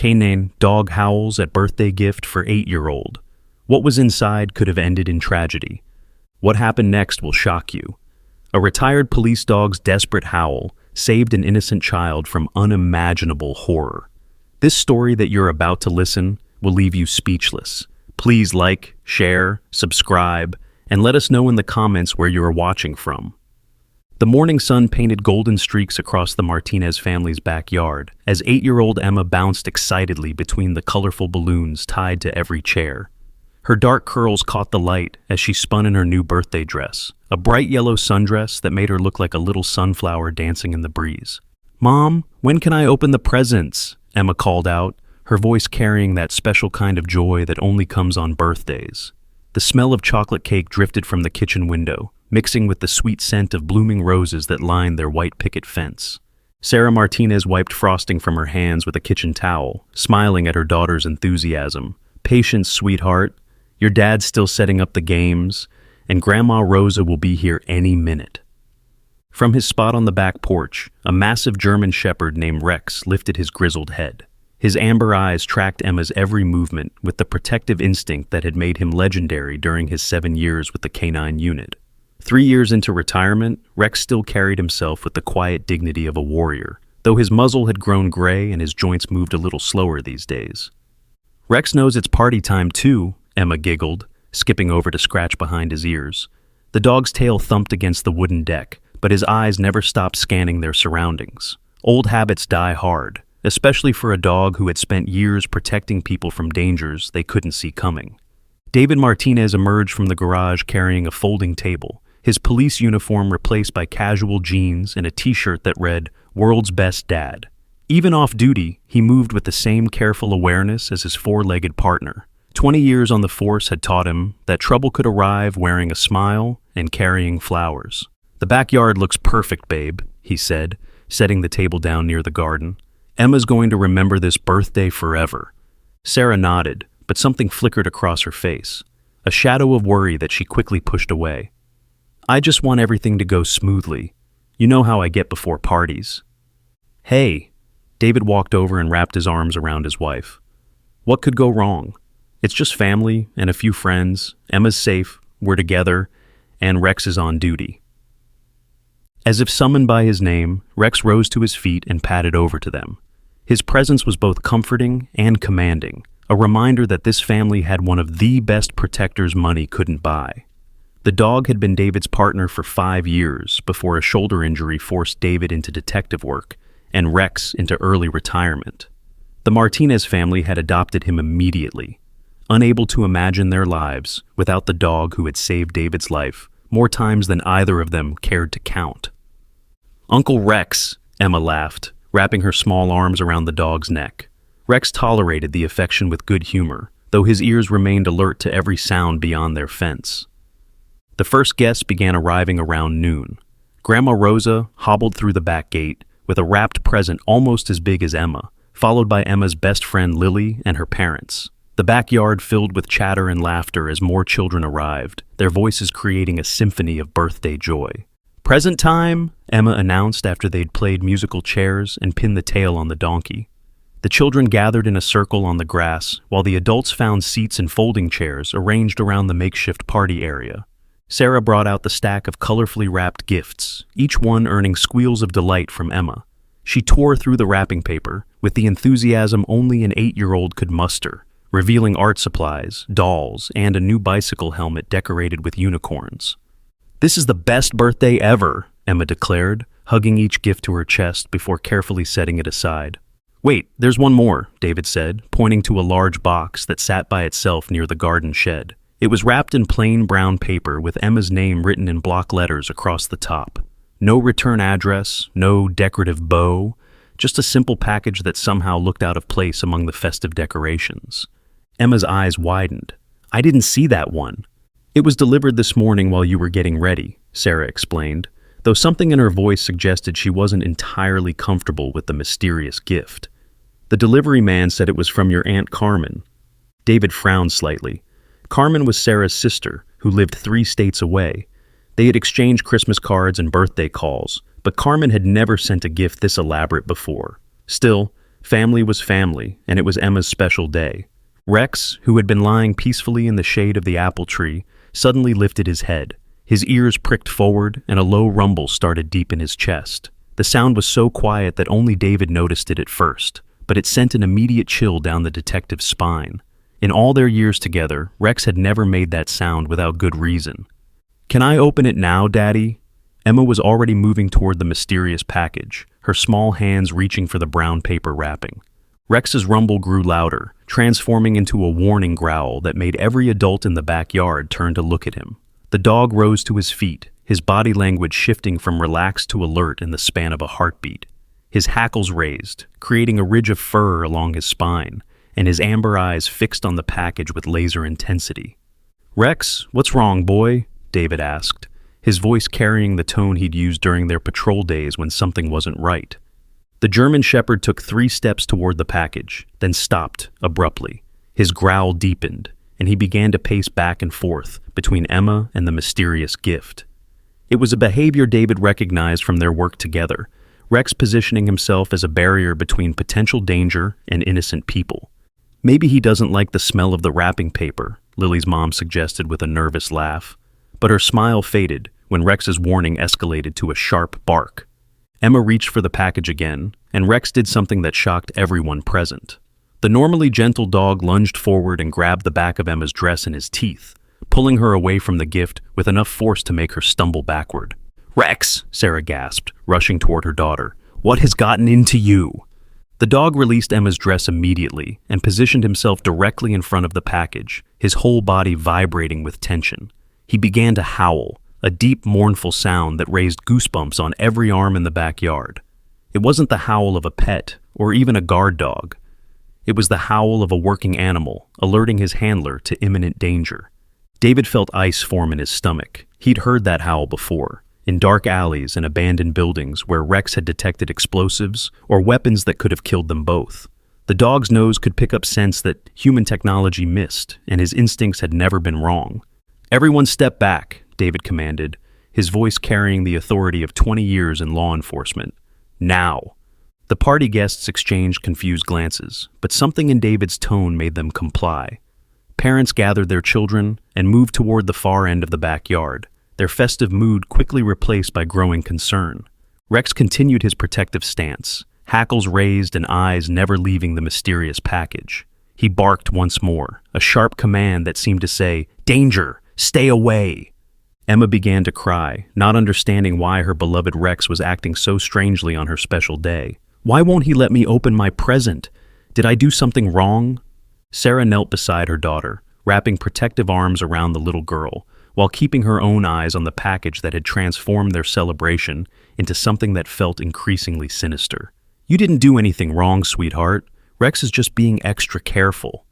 Canaan dog Howls at birthday gift for 8-year-old. What was inside could have ended in tragedy. What happened next will shock you. A retired police dog's desperate howl saved an innocent child from unimaginable horror. This story that you're about to listen will leave you speechless. Please like, share, subscribe, and let us know in the comments where you are watching from. The morning sun painted golden streaks across the Martinez family's backyard as 8-year-old Emma bounced excitedly between the colorful balloons tied to every chair. Her dark curls caught the light as she spun in her new birthday dress, a bright yellow sundress that made her look like a little sunflower dancing in the breeze. "Mom, when can I open the presents?" Emma called out, her voice carrying that special kind of joy that only comes on birthdays. The smell of chocolate cake drifted from the kitchen window, mixing with the sweet scent of blooming roses that lined their white picket fence. Sarah Martinez wiped frosting from her hands with a kitchen towel, smiling at her daughter's enthusiasm. "Patience, sweetheart. Your dad's still setting up the games, and Grandma Rosa will be here any minute." From his spot on the back porch, a massive German shepherd named Rex lifted his grizzled head. His amber eyes tracked Emma's every movement with the protective instinct that had made him legendary during his 7 years with the canine unit. 3 years into retirement, Rex still carried himself with the quiet dignity of a warrior, though his muzzle had grown gray and his joints moved a little slower these days. "Rex knows it's party time too," Emma giggled, skipping over to scratch behind his ears. The dog's tail thumped against the wooden deck, but his eyes never stopped scanning their surroundings. Old habits die hard, especially for a dog who had spent years protecting people from dangers they couldn't see coming. David Martinez emerged from the garage carrying a folding table, his police uniform replaced by casual jeans and a t-shirt that read, "World's Best Dad." Even off duty, he moved with the same careful awareness as his four-legged partner. 20 years on the force had taught him that trouble could arrive wearing a smile and carrying flowers. "The backyard looks perfect, babe," he said, setting the table down near the garden. "Emma's going to remember this birthday forever." Sarah nodded, but something flickered across her face, a shadow of worry that she quickly pushed away. "I just want everything to go smoothly. You know how I get before parties." "Hey," David walked over and wrapped his arms around his wife. "What could go wrong? It's just family and a few friends. Emma's safe, we're together, and Rex is on duty." As if summoned by his name, Rex rose to his feet and padded over to them. His presence was both comforting and commanding, a reminder that this family had one of the best protectors money couldn't buy. The dog had been David's partner for 5 years before a shoulder injury forced David into detective work and Rex into early retirement. The Martinez family had adopted him immediately, unable to imagine their lives without the dog who had saved David's life more times than either of them cared to count. "Uncle Rex," Emma laughed, wrapping her small arms around the dog's neck. Rex tolerated the affection with good humor, though his ears remained alert to every sound beyond their fence. The first guests began arriving around noon. Grandma Rosa hobbled through the back gate with a wrapped present almost as big as Emma, followed by Emma's best friend Lily and her parents. The backyard filled with chatter and laughter as more children arrived, their voices creating a symphony of birthday joy. "Present time," Emma announced after they'd played musical chairs and pinned the tail on the donkey. The children gathered in a circle on the grass, while the adults found seats and folding chairs arranged around the makeshift party area. Sarah brought out the stack of colorfully wrapped gifts, each one earning squeals of delight from Emma. She tore through the wrapping paper with the enthusiasm only an 8-year-old could muster, revealing art supplies, dolls, and a new bicycle helmet decorated with unicorns. "This is the best birthday ever," Emma declared, hugging each gift to her chest before carefully setting it aside. "Wait, there's one more," David said, pointing to a large box that sat by itself near the garden shed. It was wrapped in plain brown paper with Emma's name written in block letters across the top. No return address, no decorative bow, just a simple package that somehow looked out of place among the festive decorations. Emma's eyes widened. "I didn't see that one." "It was delivered this morning while you were getting ready," Sarah explained, though something in her voice suggested she wasn't entirely comfortable with the mysterious gift. "The delivery man said it was from your Aunt Carmen." David frowned slightly. Carmen was Sarah's sister, who lived 3 states away. They had exchanged Christmas cards and birthday calls, but Carmen had never sent a gift this elaborate before. Still, Family was family, and it was Emma's special day. Rex, who had been lying peacefully in the shade of the apple tree, suddenly lifted his head. His ears pricked forward, and a low rumble started deep in his chest. The sound was so quiet that only David noticed it at first, but it sent an immediate chill down the detective's spine. In all their years together, Rex had never made that sound without good reason. "Can I open it now, Daddy?" Emma was already moving toward the mysterious package, her small hands reaching for the brown paper wrapping. Rex's rumble grew louder, transforming into a warning growl that made every adult in the backyard turn to look at him. The dog rose to his feet, his body language shifting from relaxed to alert in the span of a heartbeat. His hackles raised, creating a ridge of fur along his spine, and his amber eyes fixed on the package with laser intensity. "Rex, what's wrong, boy?" David asked, his voice carrying the tone he'd used during their patrol days when something wasn't right. The German Shepherd took 3 steps toward the package, then stopped abruptly. His growl deepened, and he began to pace back and forth between Emma and the mysterious gift. It was a behavior David recognized from their work together, Rex positioning himself as a barrier between potential danger and innocent people. "Maybe he doesn't like the smell of the wrapping paper," Lily's mom suggested with a nervous laugh. But her smile faded when Rex's warning escalated to a sharp bark. Emma reached for the package again, and Rex did something that shocked everyone present. The normally gentle dog lunged forward and grabbed the back of Emma's dress in his teeth, pulling her away from the gift with enough force to make her stumble backward. "Rex!" Sarah gasped, rushing toward her daughter. "What has gotten into you?" The dog released Emma's dress immediately and positioned himself directly in front of the package, his whole body vibrating with tension. He began to howl, a deep, mournful sound that raised goosebumps on every arm in the backyard. It wasn't the howl of a pet or even a guard dog. It was the howl of a working animal, alerting his handler to imminent danger. David felt ice form in his stomach. He'd heard that howl before, in dark alleys and abandoned buildings where Rex had detected explosives or weapons that could have killed them both. The dog's nose could pick up scents that human technology missed, and his instincts had never been wrong. "Everyone step back," David commanded, his voice carrying the authority of 20 years in law enforcement. "Now." The party guests exchanged confused glances, but something in David's tone made them comply. Parents gathered their children and moved toward the far end of the backyard, their festive mood quickly replaced by growing concern. Rex continued his protective stance, hackles raised and eyes never leaving the mysterious package. He barked once more, a sharp command that seemed to say, "Danger! Stay away!" Emma began to cry, not understanding why her beloved Rex was acting so strangely on her special day. "Why won't he let me open my present? Did I do something wrong?" Sarah knelt beside her daughter, wrapping protective arms around the little girl, while keeping her own eyes on the package that had transformed their celebration into something that felt increasingly sinister. "You didn't do anything wrong, sweetheart. Rex is just being extra careful."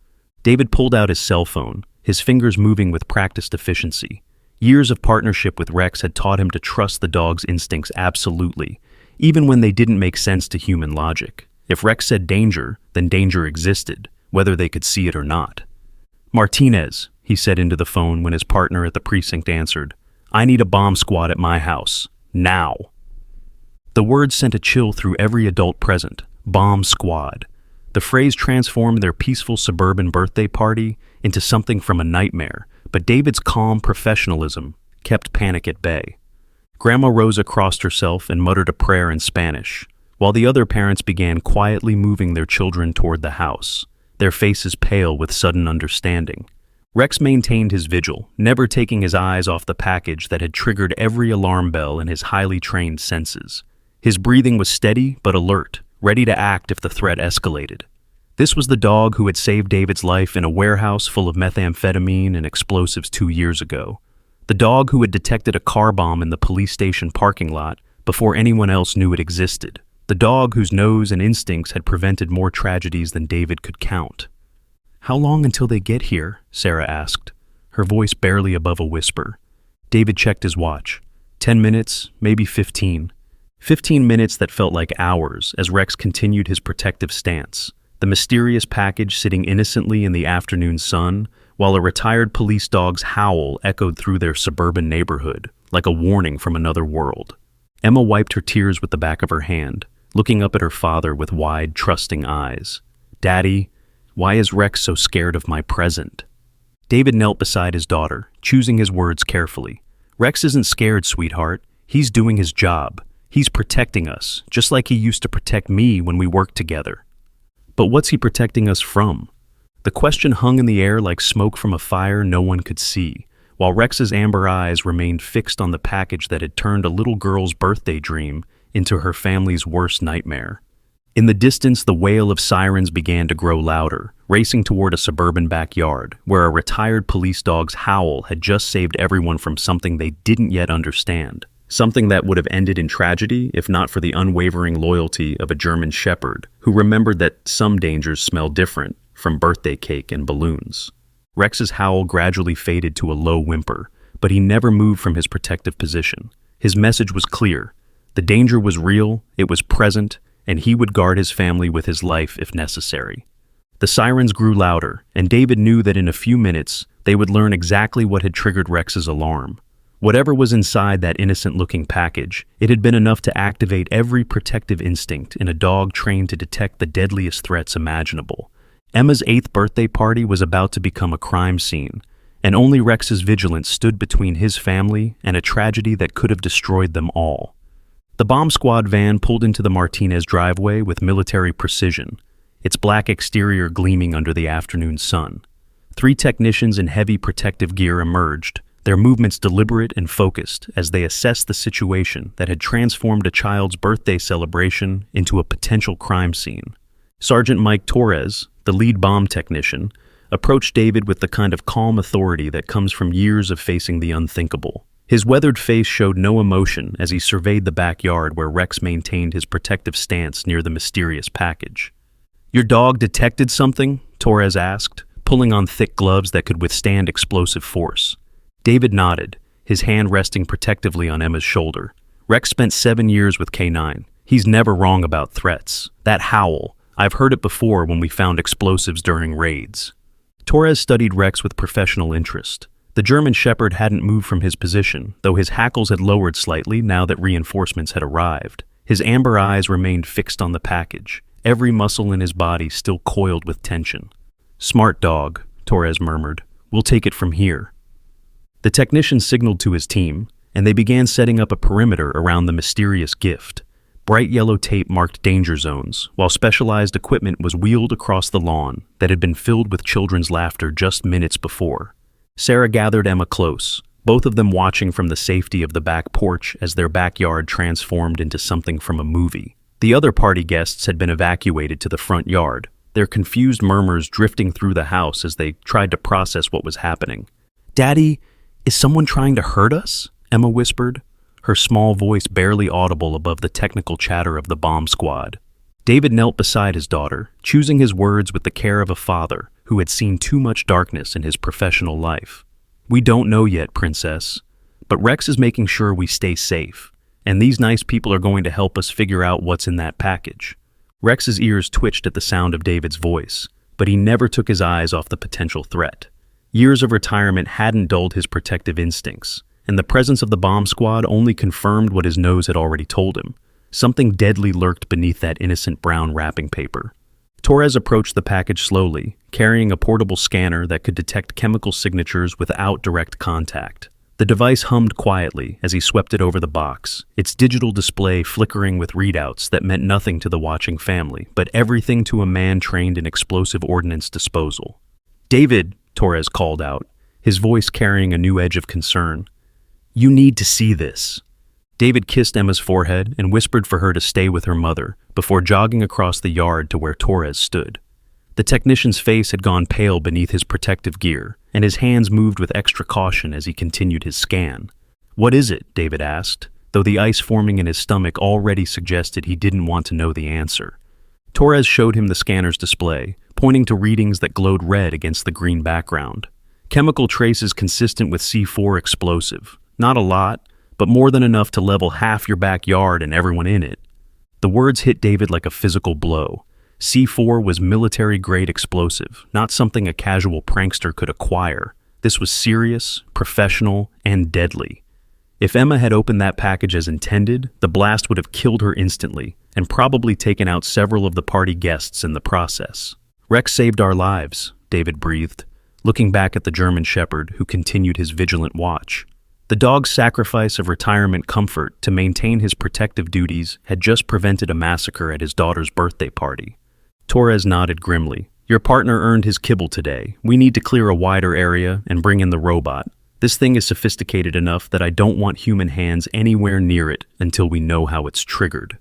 David pulled out his cell phone, his fingers moving with practiced efficiency. Years of partnership with Rex had taught him to trust the dog's instincts absolutely, even when they didn't make sense to human logic. If Rex said danger, then danger existed, whether they could see it or not. "Martinez," he said into the phone when his partner at the precinct answered, "I need a bomb squad at my house. Now." The word sent a chill through every adult present. Bomb squad. The phrase transformed their peaceful suburban birthday party into something from a nightmare, but David's calm professionalism kept panic at bay. Grandma Rosa crossed herself and muttered a prayer in Spanish, while the other parents began quietly moving their children toward the house, their faces pale with sudden understanding. Rex maintained his vigil, never taking his eyes off the package that had triggered every alarm bell in his highly trained senses. His breathing was steady but alert, ready to act if the threat escalated. This was the dog who had saved David's life in a warehouse full of methamphetamine and explosives 2 years ago. The dog who had detected a car bomb in the police station parking lot before anyone else knew it existed. The dog whose nose and instincts had prevented more tragedies than David could count. "How long until they get here?" Sarah asked, her voice barely above a whisper. David checked his watch. 10 minutes, maybe 15. 15 minutes that felt like hours as Rex continued his protective stance, the mysterious package sitting innocently in the afternoon sun, while a retired police dog's howl echoed through their suburban neighborhood, like a warning from another world. Emma wiped her tears with the back of her hand, looking up at her father with wide, trusting eyes. "Daddy, why is Rex so scared of my present?" David knelt beside his daughter, choosing his words carefully. "Rex isn't scared, sweetheart. He's doing his job. He's protecting us, just like he used to protect me when we worked together." But what's he protecting us from? The question hung in the air like smoke from a fire no one could see, while Rex's amber eyes remained fixed on the package that had turned a little girl's birthday dream into her family's worst nightmare. In the distance, the wail of sirens began to grow louder, racing toward a suburban backyard, where a retired police dog's howl had just saved everyone from something they didn't yet understand. Something that would have ended in tragedy if not for the unwavering loyalty of a German shepherd who remembered that some dangers smell different from birthday cake and balloons. Rex's howl gradually faded to a low whimper, but he never moved from his protective position. His message was clear. The danger was real, it was present, and he would guard his family with his life if necessary. The sirens grew louder, and David knew that in a few minutes they would learn exactly what had triggered Rex's alarm. Whatever was inside that innocent-looking package, it had been enough to activate every protective instinct in a dog trained to detect the deadliest threats imaginable. Emma's 8th birthday party was about to become a crime scene, and only Rex's vigilance stood between his family and a tragedy that could have destroyed them all. The bomb squad van pulled into the Martinez driveway with military precision, its black exterior gleaming under the afternoon sun. 3 technicians in heavy protective gear emerged, their movements deliberate and focused as they assessed the situation that had transformed a child's birthday celebration into a potential crime scene. Sergeant Mike Torres, the lead bomb technician, approached David with the kind of calm authority that comes from years of facing the unthinkable. His weathered face showed no emotion as he surveyed the backyard where Rex maintained his protective stance near the mysterious package. "Your dog detected something?" Torres asked, pulling on thick gloves that could withstand explosive force. David nodded, his hand resting protectively on Emma's shoulder. "Rex spent 7 years with K9. He's never wrong about threats. That howl, I've heard it before when we found explosives during raids." Torres studied Rex with professional interest. The German shepherd hadn't moved from his position, though his hackles had lowered slightly now that reinforcements had arrived. His amber eyes remained fixed on the package, every muscle in his body still coiled with tension. "Smart dog," Torres murmured. "We'll take it from here." The technician signaled to his team, and they began setting up a perimeter around the mysterious gift. Bright yellow tape marked danger zones, while specialized equipment was wheeled across the lawn that had been filled with children's laughter just minutes before. Sarah gathered Emma close, both of them watching from the safety of the back porch as their backyard transformed into something from a movie. The other party guests had been evacuated to the front yard, their confused murmurs drifting through the house as they tried to process what was happening. "Daddy, is someone trying to hurt us?" Emma whispered, her small voice barely audible above the technical chatter of the bomb squad. David knelt beside his daughter, choosing his words with the care of a father who had seen too much darkness in his professional life. "We don't know yet, Princess, but Rex is making sure we stay safe, and these nice people are going to help us figure out what's in that package." Rex's ears twitched at the sound of David's voice, but he never took his eyes off the potential threat. Years of retirement hadn't dulled his protective instincts, and the presence of the bomb squad only confirmed what his nose had already told him. Something deadly lurked beneath that innocent brown wrapping paper. Torres approached the package slowly, carrying a portable scanner that could detect chemical signatures without direct contact. The device hummed quietly as he swept it over the box, its digital display flickering with readouts that meant nothing to the watching family, but everything to a man trained in explosive ordnance disposal. "David," Torres called out, his voice carrying a new edge of concern. "You need to see this." David kissed Emma's forehead and whispered for her to stay with her mother before jogging across the yard to where Torres stood. The technician's face had gone pale beneath his protective gear, and his hands moved with extra caution as he continued his scan. "What is it?" David asked, though the ice forming in his stomach already suggested he didn't want to know the answer. Torres showed him the scanner's display, pointing to readings that glowed red against the green background. Chemical traces consistent with C4 explosive. Not a lot, but more than enough to level half your backyard and everyone in it. The words hit David like a physical blow. C4 was military-grade explosive, not something a casual prankster could acquire. This was serious, professional, and deadly. If Emma had opened that package as intended, the blast would have killed her instantly, and probably taken out several of the party guests in the process. "Rex saved our lives," David breathed, looking back at the German Shepherd who continued his vigilant watch. The dog's sacrifice of retirement comfort to maintain his protective duties had just prevented a massacre at his daughter's birthday party. Torres nodded grimly. "Your partner earned his kibble today. We need to clear a wider area and bring in the robot. This thing is sophisticated enough that I don't want human hands anywhere near it until we know how it's triggered."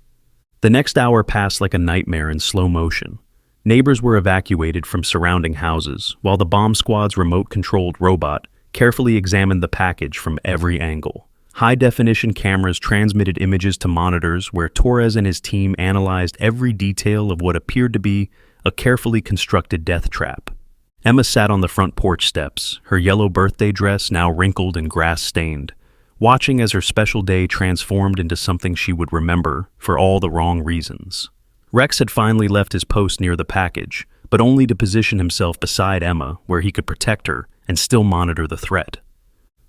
The next hour passed like a nightmare in slow motion. Neighbors were evacuated from surrounding houses, while the bomb squad's remote-controlled robot carefully examined the package from every angle. High-definition cameras transmitted images to monitors where Torres and his team analyzed every detail of what appeared to be a carefully constructed death trap. Emma sat on the front porch steps, her yellow birthday dress now wrinkled and grass-stained, watching as her special day transformed into something she would remember for all the wrong reasons. Rex had finally left his post near the package, but only to position himself beside Emma where he could protect her and still monitor the threat.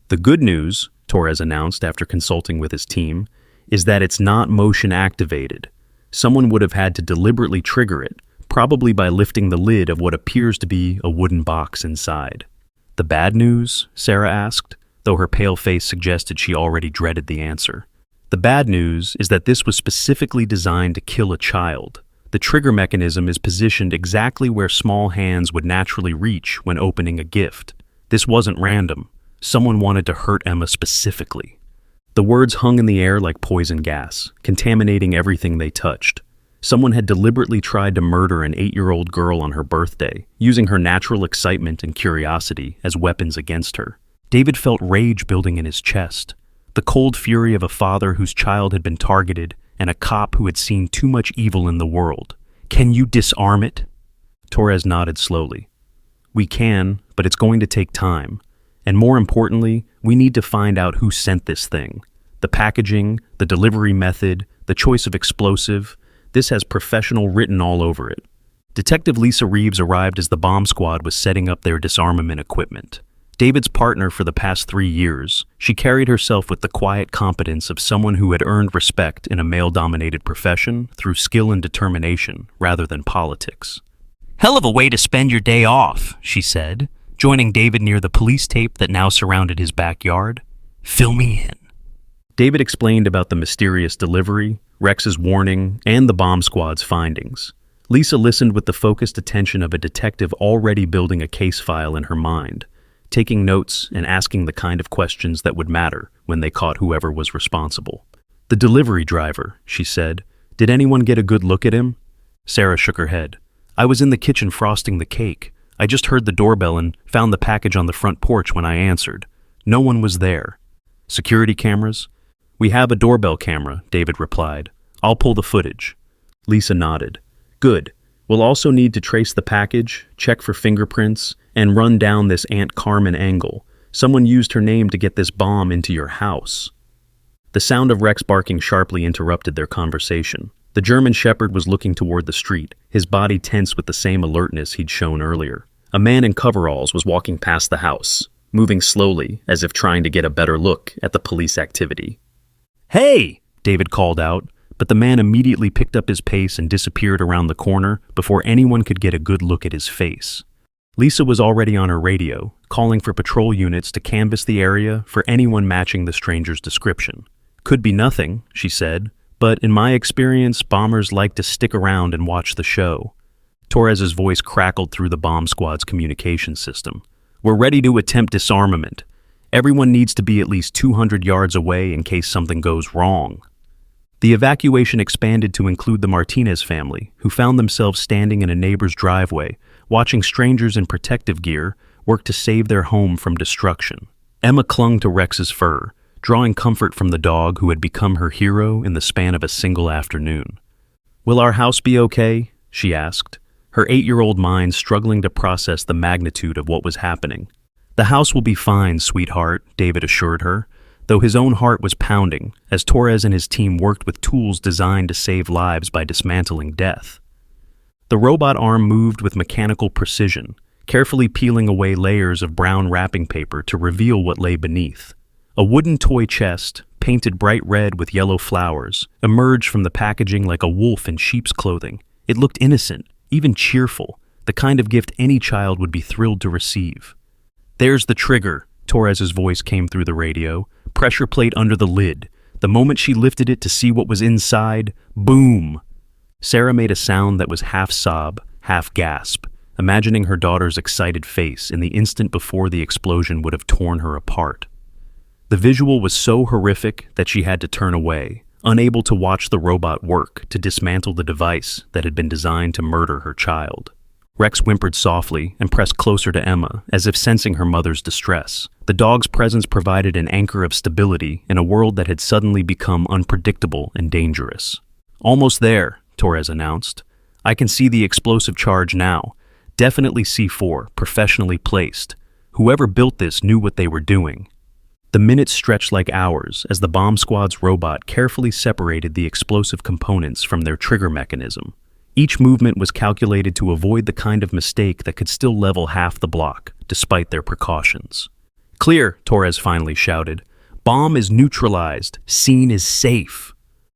"The good news," Torres announced after consulting with his team, "is that it's not motion-activated. Someone would have had to deliberately trigger it, probably by lifting the lid of what appears to be a wooden box inside." "The bad news?" Sarah asked, though her pale face suggested she already dreaded the answer. "The bad news is that this was specifically designed to kill a child. The trigger mechanism is positioned exactly where small hands would naturally reach when opening a gift. This wasn't random. Someone wanted to hurt Emma specifically." The words hung in the air like poison gas, contaminating everything they touched. Someone had deliberately tried to murder an 8-year-old girl on her birthday, using her natural excitement and curiosity as weapons against her. David felt rage building in his chest. The cold fury of a father whose child had been targeted and a cop who had seen too much evil in the world. "Can you disarm it?" Torres nodded slowly. "We can, but it's going to take time. And more importantly, we need to find out who sent this thing. The packaging, the delivery method, the choice of explosive, this has professional written all over it." Detective Lisa Reeves arrived as the bomb squad was setting up their disarmament equipment. David's partner for the past 3 years, she carried herself with the quiet competence of someone who had earned respect in a male-dominated profession through skill and determination rather than politics. "Hell of a way to spend your day off," she said, joining David near the police tape that now surrounded his backyard. "Fill me in." David explained about the mysterious delivery, Rex's warning, and the bomb squad's findings. Lisa listened with the focused attention of a detective already building a case file in her mind, taking notes and asking the kind of questions that would matter when they caught whoever was responsible. "The delivery driver," she said. "Did anyone get a good look at him?" Sarah shook her head. "I was in the kitchen frosting the cake. I just heard the doorbell and found the package on the front porch when I answered. No one was there." "Security cameras?" "We have a doorbell camera," David replied. "I'll pull the footage." Lisa nodded. "Good. We'll also need to trace the package, check for fingerprints, and run down this Aunt Carmen angle. Someone used her name to get this bomb into your house." The sound of Rex barking sharply interrupted their conversation. The German Shepherd was looking toward the street, his body tense with the same alertness he'd shown earlier. A man in coveralls was walking past the house, moving slowly as if trying to get a better look at the police activity. "Hey!" David called out, but the man immediately picked up his pace and disappeared around the corner before anyone could get a good look at his face. Lisa was already on her radio, calling for patrol units to canvass the area for anyone matching the stranger's description. "Could be nothing," she said, "but in my experience, bombers like to stick around and watch the show." Torres's voice crackled through the bomb squad's communication system. "We're ready to attempt disarmament. Everyone needs to be at least 200 yards away in case something goes wrong." The evacuation expanded to include the Martinez family, who found themselves standing in a neighbor's driveway, watching strangers in protective gear work to save their home from destruction. Emma clung to Rex's fur, drawing comfort from the dog who had become her hero in the span of a single afternoon. "Will our house be okay?" she asked, her 8-year-old mind struggling to process the magnitude of what was happening. "The house will be fine, sweetheart," David assured her, though his own heart was pounding as Torres and his team worked with tools designed to save lives by dismantling death. The robot arm moved with mechanical precision, carefully peeling away layers of brown wrapping paper to reveal what lay beneath. A wooden toy chest, painted bright red with yellow flowers, emerged from the packaging like a wolf in sheep's clothing. It looked innocent, even cheerful, the kind of gift any child would be thrilled to receive. "There's the trigger," Torres's voice came through the radio. "Pressure plate under the lid. The moment she lifted it to see what was inside, boom!" Sarah made a sound that was half sob, half gasp, imagining her daughter's excited face in the instant before the explosion would have torn her apart. The visual was so horrific that she had to turn away, unable to watch the robot work to dismantle the device that had been designed to murder her child. Rex whimpered softly and pressed closer to Emma, as if sensing her mother's distress. The dog's presence provided an anchor of stability in a world that had suddenly become unpredictable and dangerous. "Almost there," Torres announced. "I can see the explosive charge now. Definitely C4, professionally placed. Whoever built this knew what they were doing." The minutes stretched like hours as the bomb squad's robot carefully separated the explosive components from their trigger mechanism. Each movement was calculated to avoid the kind of mistake that could still level half the block, despite their precautions. "Clear," Torres finally shouted. "Bomb is neutralized. Scene is safe."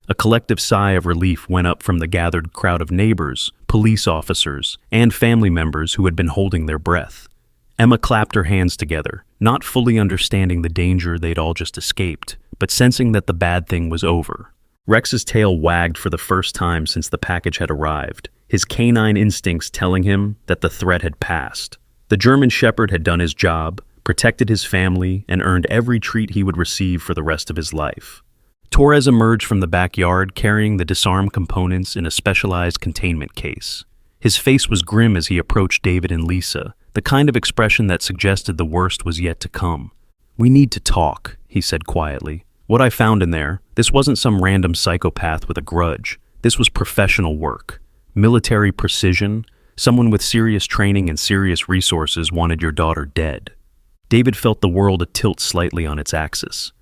A collective sigh of relief went up from the gathered crowd of neighbors, police officers, and family members who had been holding their breath. Emma clapped her hands together, not fully understanding the danger they'd all just escaped, but sensing that the bad thing was over. Rex's tail wagged for the first time since the package had arrived, his canine instincts telling him that the threat had passed. The German Shepherd had done his job, protected his family, and earned every treat he would receive for the rest of his life. Torres emerged from the backyard carrying the disarmed components in a specialized containment case. His face was grim as he approached David and Lisa, the kind of expression that suggested the worst was yet to come. "We need to talk," he said quietly. "What I found in there, this wasn't some random psychopath with a grudge. This was professional work. Military precision. Someone with serious training and serious resources wanted your daughter dead." David felt the world tilt slightly on its axis.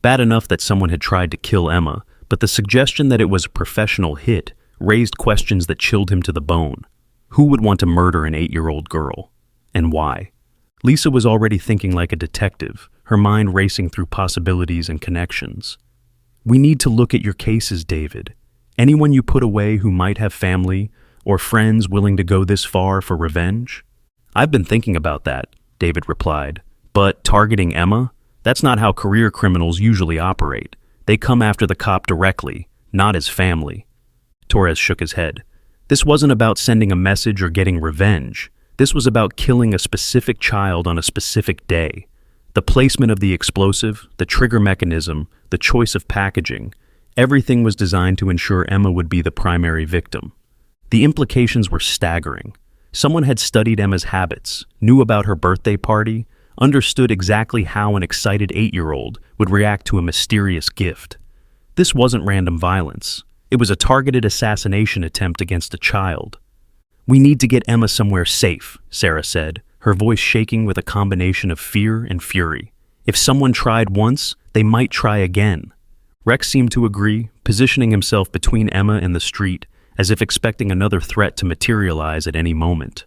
Bad enough that someone had tried to kill Emma, but the suggestion that it was a professional hit raised questions that chilled him to the bone. Who would want to murder an 8-year-old girl? And why? Lisa was already thinking like a detective, her mind racing through possibilities and connections. "We need to look at your cases, David. Anyone you put away who might have family or friends willing to go this far for revenge?" "I've been thinking about that," David replied. "But targeting Emma? That's not how career criminals usually operate. They come after the cop directly, not as family." Torres shook his head. "This wasn't about sending a message or getting revenge. This was about killing a specific child on a specific day. The placement of the explosive, the trigger mechanism, the choice of packaging, everything was designed to ensure Emma would be the primary victim. The implications were staggering. Someone had studied Emma's habits, knew about her birthday party, understood exactly how an excited 8-year-old would react to a mysterious gift. This wasn't random violence. It was a targeted assassination attempt against a child. "We need to get Emma somewhere safe," Sarah said, her voice shaking with a combination of fear and fury. "If someone tried once, they might try again." Rex seemed to agree, positioning himself between Emma and the street, as if expecting another threat to materialize at any moment.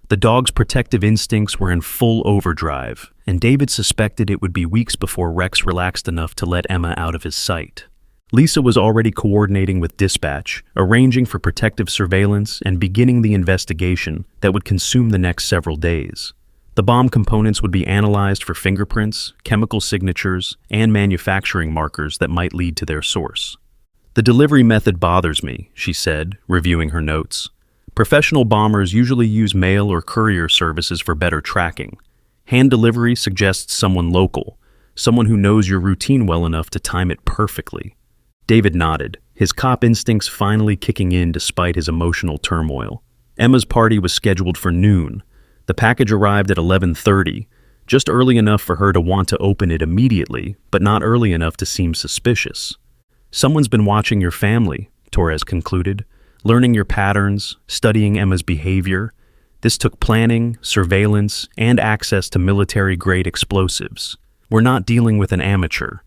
The dog's protective instincts were in full overdrive, and David suspected it would be weeks before Rex relaxed enough to let Emma out of his sight. Lisa was already coordinating with dispatch, arranging for protective surveillance and beginning the investigation that would consume the next several days. The bomb components would be analyzed for fingerprints, chemical signatures, and manufacturing markers that might lead to their source. "The delivery method bothers me," she said, reviewing her notes. "Professional bombers usually use mail or courier services for better tracking. Hand delivery suggests someone local, someone who knows your routine well enough to time it perfectly." David nodded, his cop instincts finally kicking in despite his emotional turmoil. Emma's party was scheduled for noon. The package arrived at 11:30, just early enough for her to want to open it immediately, but not early enough to seem suspicious. "Someone's been watching your family," Torres concluded, "learning your patterns, studying Emma's behavior. This took planning, surveillance, and access to military-grade explosives. We're not dealing with an amateur."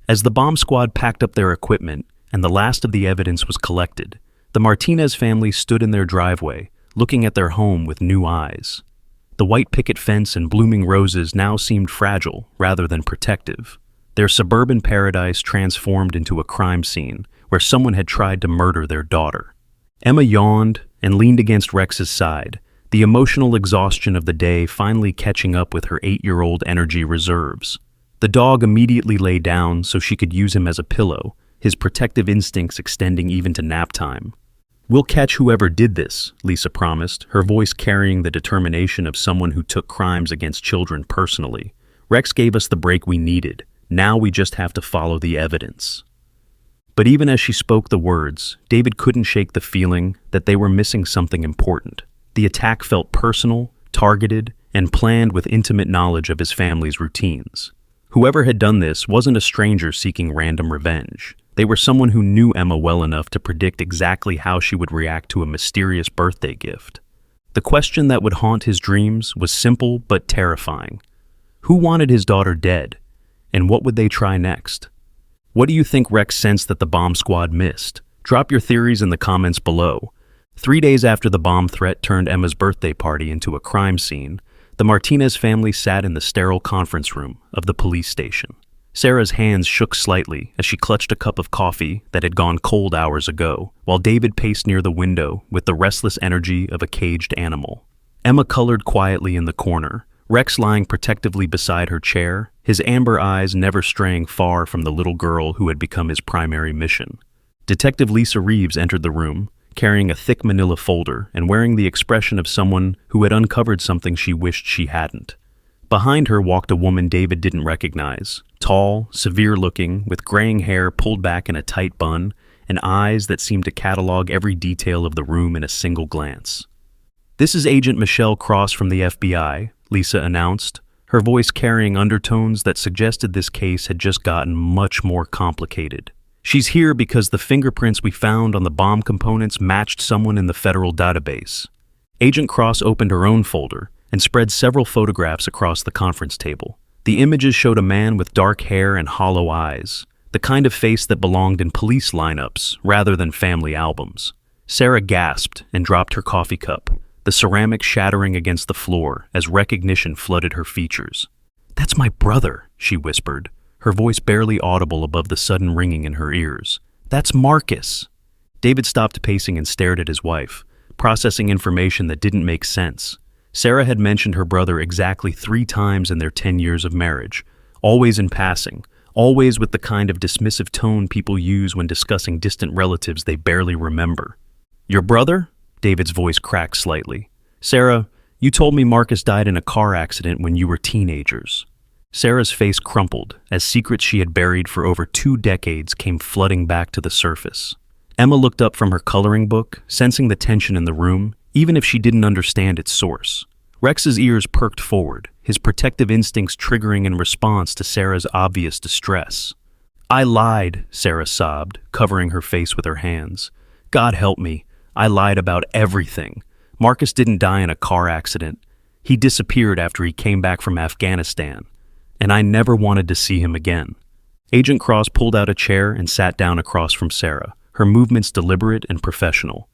As the bomb squad packed up their equipment and the last of the evidence was collected, the Martinez family stood in their driveway, looking at their home with new eyes. The white picket fence and blooming roses now seemed fragile rather than protective. their suburban paradise transformed into a crime scene where someone had tried to murder their daughter. Emma yawned and leaned against Rex's side, the emotional exhaustion of the day finally catching up with her 8-year-old energy reserves. The dog immediately lay down so she could use him as a pillow, his protective instincts extending even to nap time. "We'll catch whoever did this," Lisa promised, her voice carrying the determination of someone who took crimes against children personally. "Rex gave us the break we needed. Now we just have to follow the evidence." But even as she spoke the words, David couldn't shake the feeling that they were missing something important. The attack felt personal, targeted, and planned with intimate knowledge of his family's routines. Whoever had done this wasn't a stranger seeking random revenge. They were someone who knew Emma well enough to predict exactly how she would react to a mysterious birthday gift. The question that would haunt his dreams was simple but terrifying. Who wanted his daughter dead? And what would they try next? What do you think Rex sensed that the bomb squad missed? Drop your theories in the comments below. 3 days after the bomb threat turned Emma's birthday party into a crime scene, the Martinez family sat in the sterile conference room of the police station. Sarah's hands shook slightly as she clutched a cup of coffee that had gone cold hours ago, while David paced near the window with the restless energy of a caged animal. Emma colored quietly in the corner, Rex lying protectively beside her chair, his amber eyes never straying far from the little girl who had become his primary mission. Detective Lisa Reeves entered the room, carrying a thick manila folder and wearing the expression of someone who had uncovered something she wished she hadn't. Behind her walked a woman David didn't recognize, tall, severe-looking, with graying hair pulled back in a tight bun, and eyes that seemed to catalog every detail of the room in a single glance. "This is Agent Michelle Cross from the FBI," Lisa announced, her voice carrying undertones that suggested this case had just gotten much more complicated. "She's here because the fingerprints we found on the bomb components matched someone in the federal database." Agent Cross opened her own folder and spread several photographs across the conference table. The images showed a man with dark hair and hollow eyes, the kind of face that belonged in police lineups rather than family albums. Sarah gasped and dropped her coffee cup, the ceramic shattering against the floor as recognition flooded her features. "That's my brother," she whispered, her voice barely audible above the sudden ringing in her ears. "That's Marcus." David stopped pacing and stared at his wife, processing information that didn't make sense. Sarah had mentioned her brother exactly 3 times in their 10 years of marriage, always in passing, always with the kind of dismissive tone people use when discussing distant relatives they barely remember. "Your brother?" David's voice cracked slightly. "Sarah, you told me Marcus died in a car accident when you were teenagers." Sarah's face crumpled as secrets she had buried for over 2 decades came flooding back to the surface. Emma looked up from her coloring book, sensing the tension in the room, even if she didn't understand its source. Rex's ears perked forward, his protective instincts triggering in response to Sarah's obvious distress. "I lied," Sarah sobbed, covering her face with her hands. "God help me. I lied about everything. Marcus didn't die in a car accident. He disappeared after he came back from Afghanistan, and I never wanted to see him again." Agent Cross pulled out a chair and sat down across from Sarah, her movements deliberate and professional.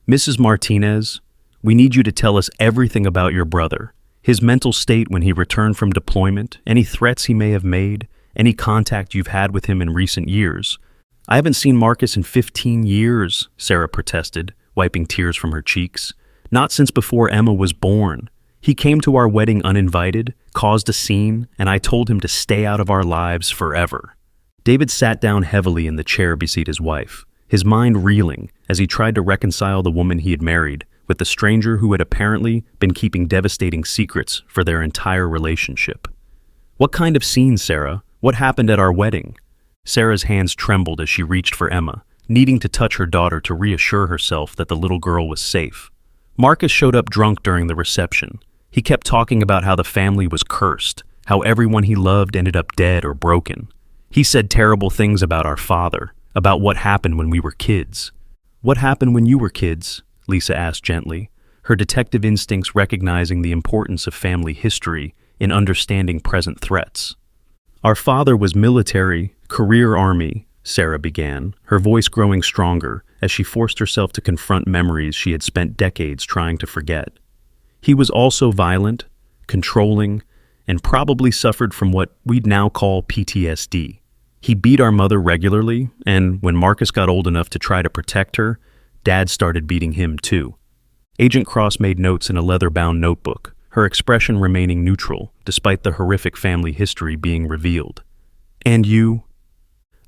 "Mrs. Martinez, we need you to tell us everything about your brother, his mental state when he returned from deployment, any threats he may have made, any contact you've had with him in recent years." "I haven't seen Marcus in 15 years, Sarah protested, wiping tears from her cheeks. "Not since before Emma was born. He came to our wedding uninvited, caused a scene, and I told him to stay out of our lives forever." David sat down heavily in the chair beside his wife, his mind reeling as he tried to reconcile the woman he had married with the stranger who had apparently been keeping devastating secrets for their entire relationship. "What kind of scene, Sarah? What happened at our wedding?" Sarah's hands trembled as she reached for Emma, needing to touch her daughter to reassure herself that the little girl was safe. "Marcus showed up drunk during the reception. He kept talking about how the family was cursed, how everyone he loved ended up dead or broken. He said terrible things about our father, about what happened when we were kids." "What happened when you were kids?" Lisa asked gently, her detective instincts recognizing the importance of family history in understanding present threats. "Our father was military, career Army," Sarah began, her voice growing stronger as she forced herself to confront memories she had spent decades trying to forget. "He was also violent, controlling, and probably suffered from what we'd now call PTSD. He beat our mother regularly, and when Marcus got old enough to try to protect her, Dad started beating him too. Agent Cross made notes in a leather-bound notebook, her expression remaining neutral, despite the horrific family history being revealed. "And you?"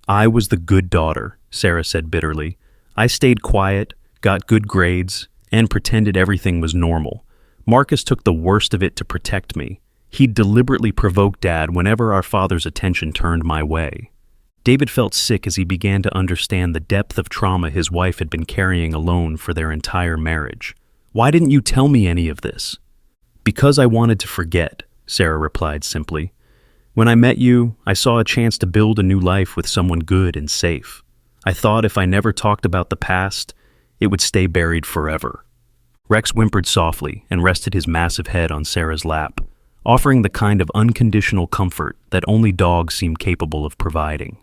"I was the good daughter," Sarah said bitterly. "I stayed quiet, got good grades, and pretended everything was normal. Marcus took the worst of it to protect me. He'd deliberately provoke Dad whenever our father's attention turned my way." David felt sick as he began to understand the depth of trauma his wife had been carrying alone for their entire marriage. "Why didn't you tell me any of this?" "Because I wanted to forget," Sarah replied simply. "When I met you, I saw a chance to build a new life with someone good and safe. I thought if I never talked about the past, it would stay buried forever." Rex whimpered softly and rested his massive head on Sarah's lap, offering the kind of unconditional comfort that only dogs seem capable of providing.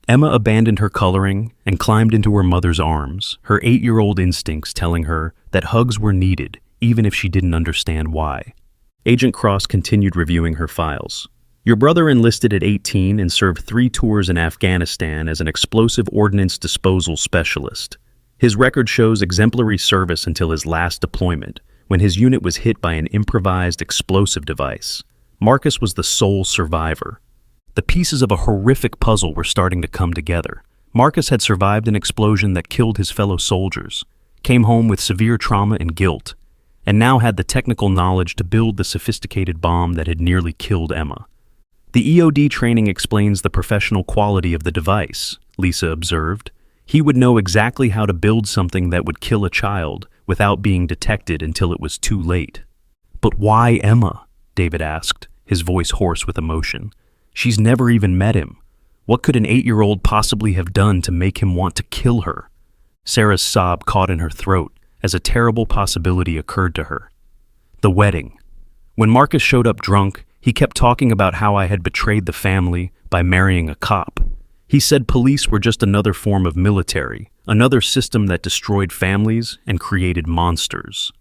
Emma abandoned her coloring and climbed into her mother's arms, her 8-year-old instincts telling her that hugs were needed, even if she didn't understand why. Agent Cross continued reviewing her files. "Your brother enlisted at 18 and served 3 tours in Afghanistan as an explosive ordnance disposal specialist. His record shows exemplary service until his last deployment, when his unit was hit by an improvised explosive device. Marcus was the sole survivor." The pieces of a horrific puzzle were starting to come together. Marcus had survived an explosion that killed his fellow soldiers, came home with severe trauma and guilt, and now had the technical knowledge to build the sophisticated bomb that had nearly killed Emma. "The EOD training explains the professional quality of the device," Lisa observed. "He would know exactly how to build something that would kill a child without being detected until it was too late." "But why Emma?" David asked, his voice hoarse with emotion. "She's never even met him. What could an 8-year-old possibly have done to make him want to kill her?" Sarah's sob caught in her throat as a terrible possibility occurred to her. "The wedding. When Marcus showed up drunk, he kept talking about how I had betrayed the family by marrying a cop. He said police were just another form of military, another system that destroyed families and created monsters."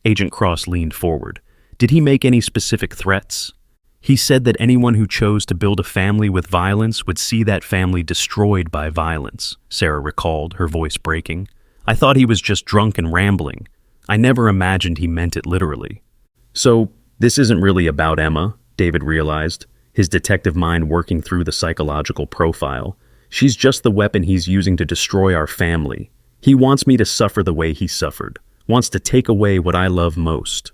Agent Cross leaned forward. "Did he make any specific threats?" "He said that anyone who chose to build a family with violence would see that family destroyed by violence," Sarah recalled, her voice breaking. "I thought he was just drunk and rambling. I never imagined he meant it literally." "So, this isn't really about Emma," David realized, his detective mind working through the psychological profile. "She's just the weapon he's using to destroy our family. He wants me to suffer the way he suffered, wants to take away what I love most."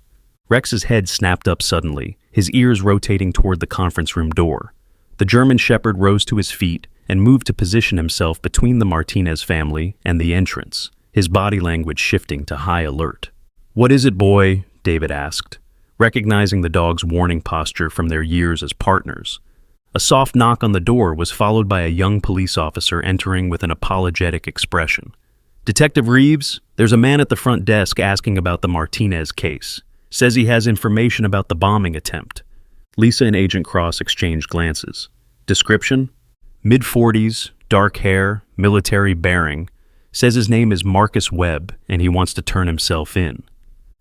Rex's head snapped up suddenly, his ears rotating toward the conference room door. The German Shepherd rose to his feet and moved to position himself between the Martinez family and the entrance, his body language shifting to high alert. "What is it, boy?" David asked, recognizing the dog's warning posture from their years as partners. A soft knock on the door was followed by a young police officer entering with an apologetic expression. "Detective Reeves, there's a man at the front desk asking about the Martinez case. Says he has information about the bombing attempt." Lisa and Agent Cross exchanged glances. "Description? Mid-40s, dark hair, military bearing. Says his name is Marcus Webb, and he wants to turn himself in."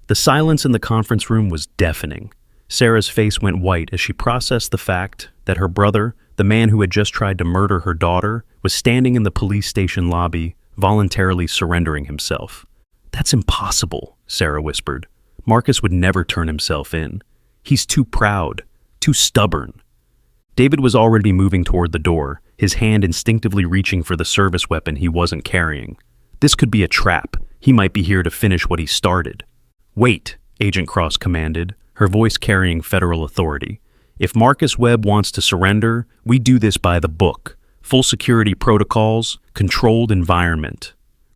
The silence in the conference room was deafening. Sarah's face went white as she processed the fact that her brother, the man who had just tried to murder her daughter, was standing in the police station lobby, voluntarily surrendering himself. "That's impossible," Sarah whispered. "Marcus would never turn himself in. He's too proud, too stubborn." David was already moving toward the door, his hand instinctively reaching for the service weapon he wasn't carrying. This could be a trap. He might be here to finish what he started. "Wait," Agent Cross commanded, her voice carrying federal authority. "If Marcus Webb wants to surrender, we do this by the book. Full security protocols, controlled environment."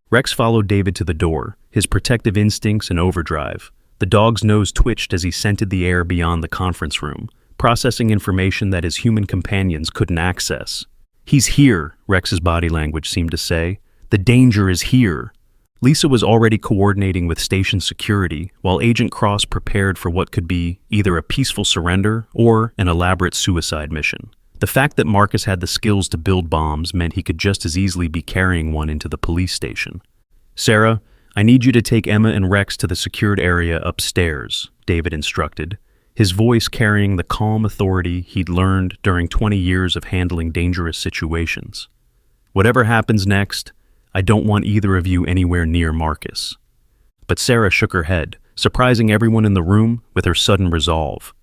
Rex followed David to the door, his protective instincts in overdrive. The dog's nose twitched as he scented the air beyond the conference room, processing information that his human companions couldn't access. "He's here," Rex's body language seemed to say. "The danger is here." Lisa was already coordinating with station security, while Agent Cross prepared for what could be either a peaceful surrender or an elaborate suicide mission. The fact that Marcus had the skills to build bombs meant he could just as easily be carrying one into the police station. "Sarah, I need you to take Emma and Rex to the secured area upstairs," David instructed. his voice carrying the calm authority he'd learned during 20 years of handling dangerous situations. "Whatever happens next, I don't want either of you anywhere near Marcus." But Sarah shook her head, surprising everyone in the room with her sudden resolve.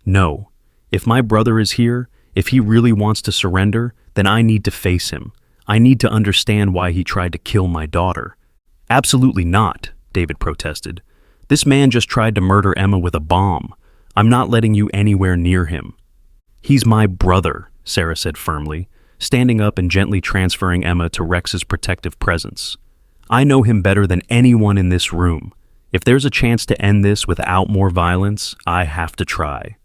"No, if my brother is here, if he really wants to surrender, then I need to face him. I need to understand why he tried to kill my daughter." "Absolutely not," David protested. "This man just tried to murder Emma with a bomb. I'm not letting you anywhere near him." "He's my brother," Sarah said firmly, standing up and gently transferring Emma to Rex's protective presence. "I know him better than anyone in this room. If there's a chance to end this without more violence, I have to try."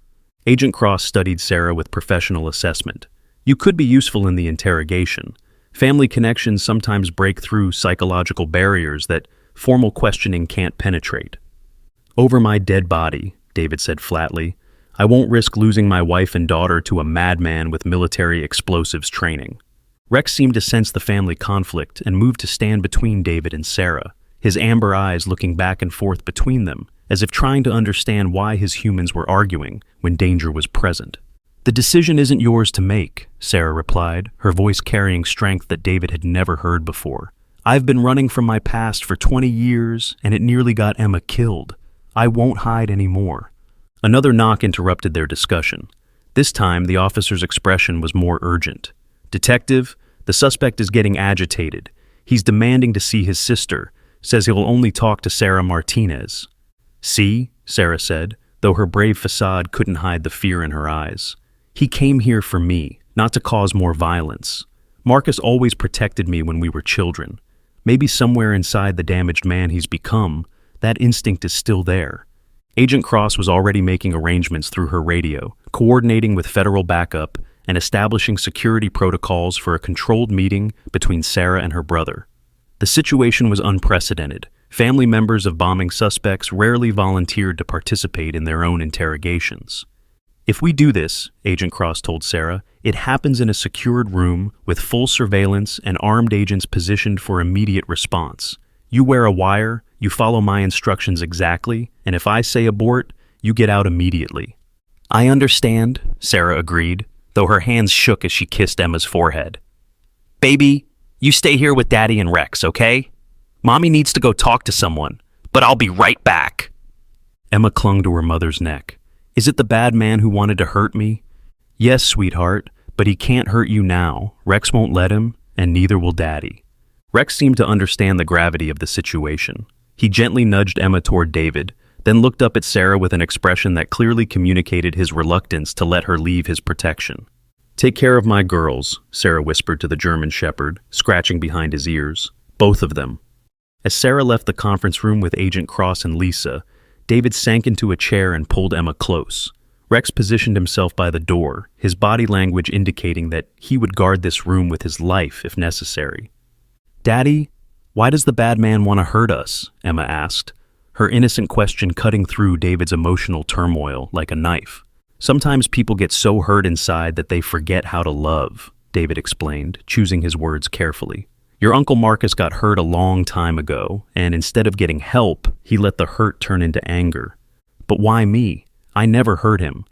Agent Cross studied Sarah with professional assessment. "You could be useful in the interrogation. Family connections sometimes break through psychological barriers that formal questioning can't penetrate." "Over my dead body," David said flatly. "I won't risk losing my wife and daughter to a madman with military explosives training." Rex seemed to sense the family conflict and moved to stand between David and Sarah, his amber eyes looking back and forth between them, as if trying to understand why his humans were arguing when danger was present. "The decision isn't yours to make," Sarah replied, her voice carrying strength that David had never heard before. "I've been running from my past for 20 years, and it nearly got Emma killed. I won't hide anymore." Another knock interrupted their discussion. This time, the officer's expression was more urgent. "Detective, the suspect is getting agitated. He's demanding to see his sister, says he'll only talk to Sarah Martinez." "See," Sarah said, though her brave facade couldn't hide the fear in her eyes. "He came here for me, not to cause more violence. Marcus always protected me when we were children. Maybe somewhere inside the damaged man he's become, that instinct is still there." Agent Cross was already making arrangements through her radio, coordinating with federal backup and establishing security protocols for a controlled meeting between Sarah and her brother. The situation was unprecedented. Family members of bombing suspects rarely volunteered to participate in their own interrogations. "If we do this," Agent Cross told Sarah, "it happens in a secured room with full surveillance and armed agents positioned for immediate response. You wear a wire, you follow my instructions exactly, and if I say abort, you get out immediately." "I understand," Sarah agreed, though her hands shook as she kissed Emma's forehead. "Baby, you stay here with Daddy and Rex, okay? Mommy needs to go talk to someone, but I'll be right back." Emma clung to her mother's neck. "Is it the bad man who wanted to hurt me?" "Yes, sweetheart, but he can't hurt you now. Rex won't let him, and neither will Daddy." Rex seemed to understand the gravity of the situation. He gently nudged Emma toward David, then looked up at Sarah with an expression that clearly communicated his reluctance to let her leave his protection. "Take care of my girls," Sarah whispered to the German shepherd, scratching behind his ears. "Both of them." As Sarah left the conference room with Agent Cross and Lisa, David sank into a chair and pulled Emma close. Rex positioned himself by the door, his body language indicating that he would guard this room with his life if necessary. "Daddy, why does the bad man want to hurt us?" Emma asked, her innocent question cutting through David's emotional turmoil like a knife. "Sometimes people get so hurt inside that they forget how to love," David explained, choosing his words carefully. "Your Uncle Marcus got hurt a long time ago, and instead of getting help, he let the hurt turn into anger. But why me? I never hurt him."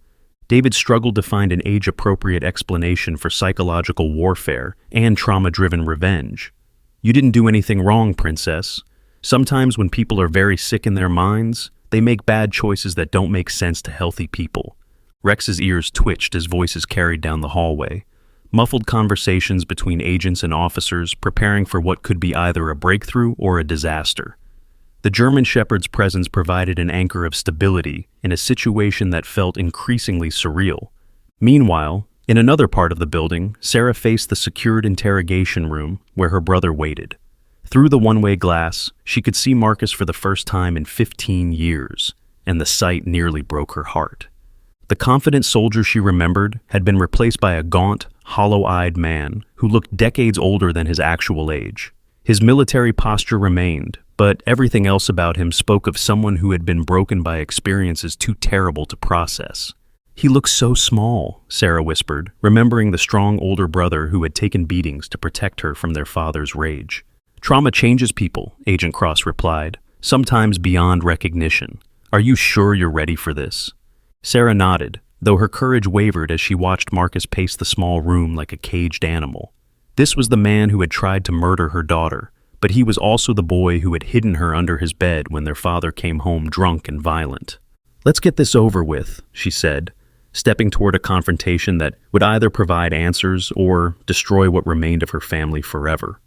David struggled to find an age-appropriate explanation for psychological warfare and trauma-driven revenge. "You didn't do anything wrong, Princess. Sometimes when people are very sick in their minds, they make bad choices that don't make sense to healthy people." Rex's ears twitched as voices carried down the hallway. Muffled conversations between agents and officers preparing for what could be either a breakthrough or a disaster. The German shepherd's presence provided an anchor of stability in a situation that felt increasingly surreal. Meanwhile, in another part of the building, Sarah faced the secured interrogation room where her brother waited. Through the one-way glass, she could see Marcus for the first time in 15 years, and the sight nearly broke her heart. The confident soldier she remembered had been replaced by a gaunt, hollow-eyed man who looked decades older than his actual age. His military posture remained, but everything else about him spoke of someone who had been broken by experiences too terrible to process. "He looks so small," Sarah whispered, remembering the strong older brother who had taken beatings to protect her from their father's rage. "Trauma changes people," Agent Cross replied, "sometimes beyond recognition. Are you sure you're ready for this?" Sarah nodded, though her courage wavered as she watched Marcus pace the small room like a caged animal. This was the man who had tried to murder her daughter, but he was also the boy who had hidden her under his bed when their father came home drunk and violent. "Let's get this over with," she said, stepping toward a confrontation that would either provide answers or destroy what remained of her family forever.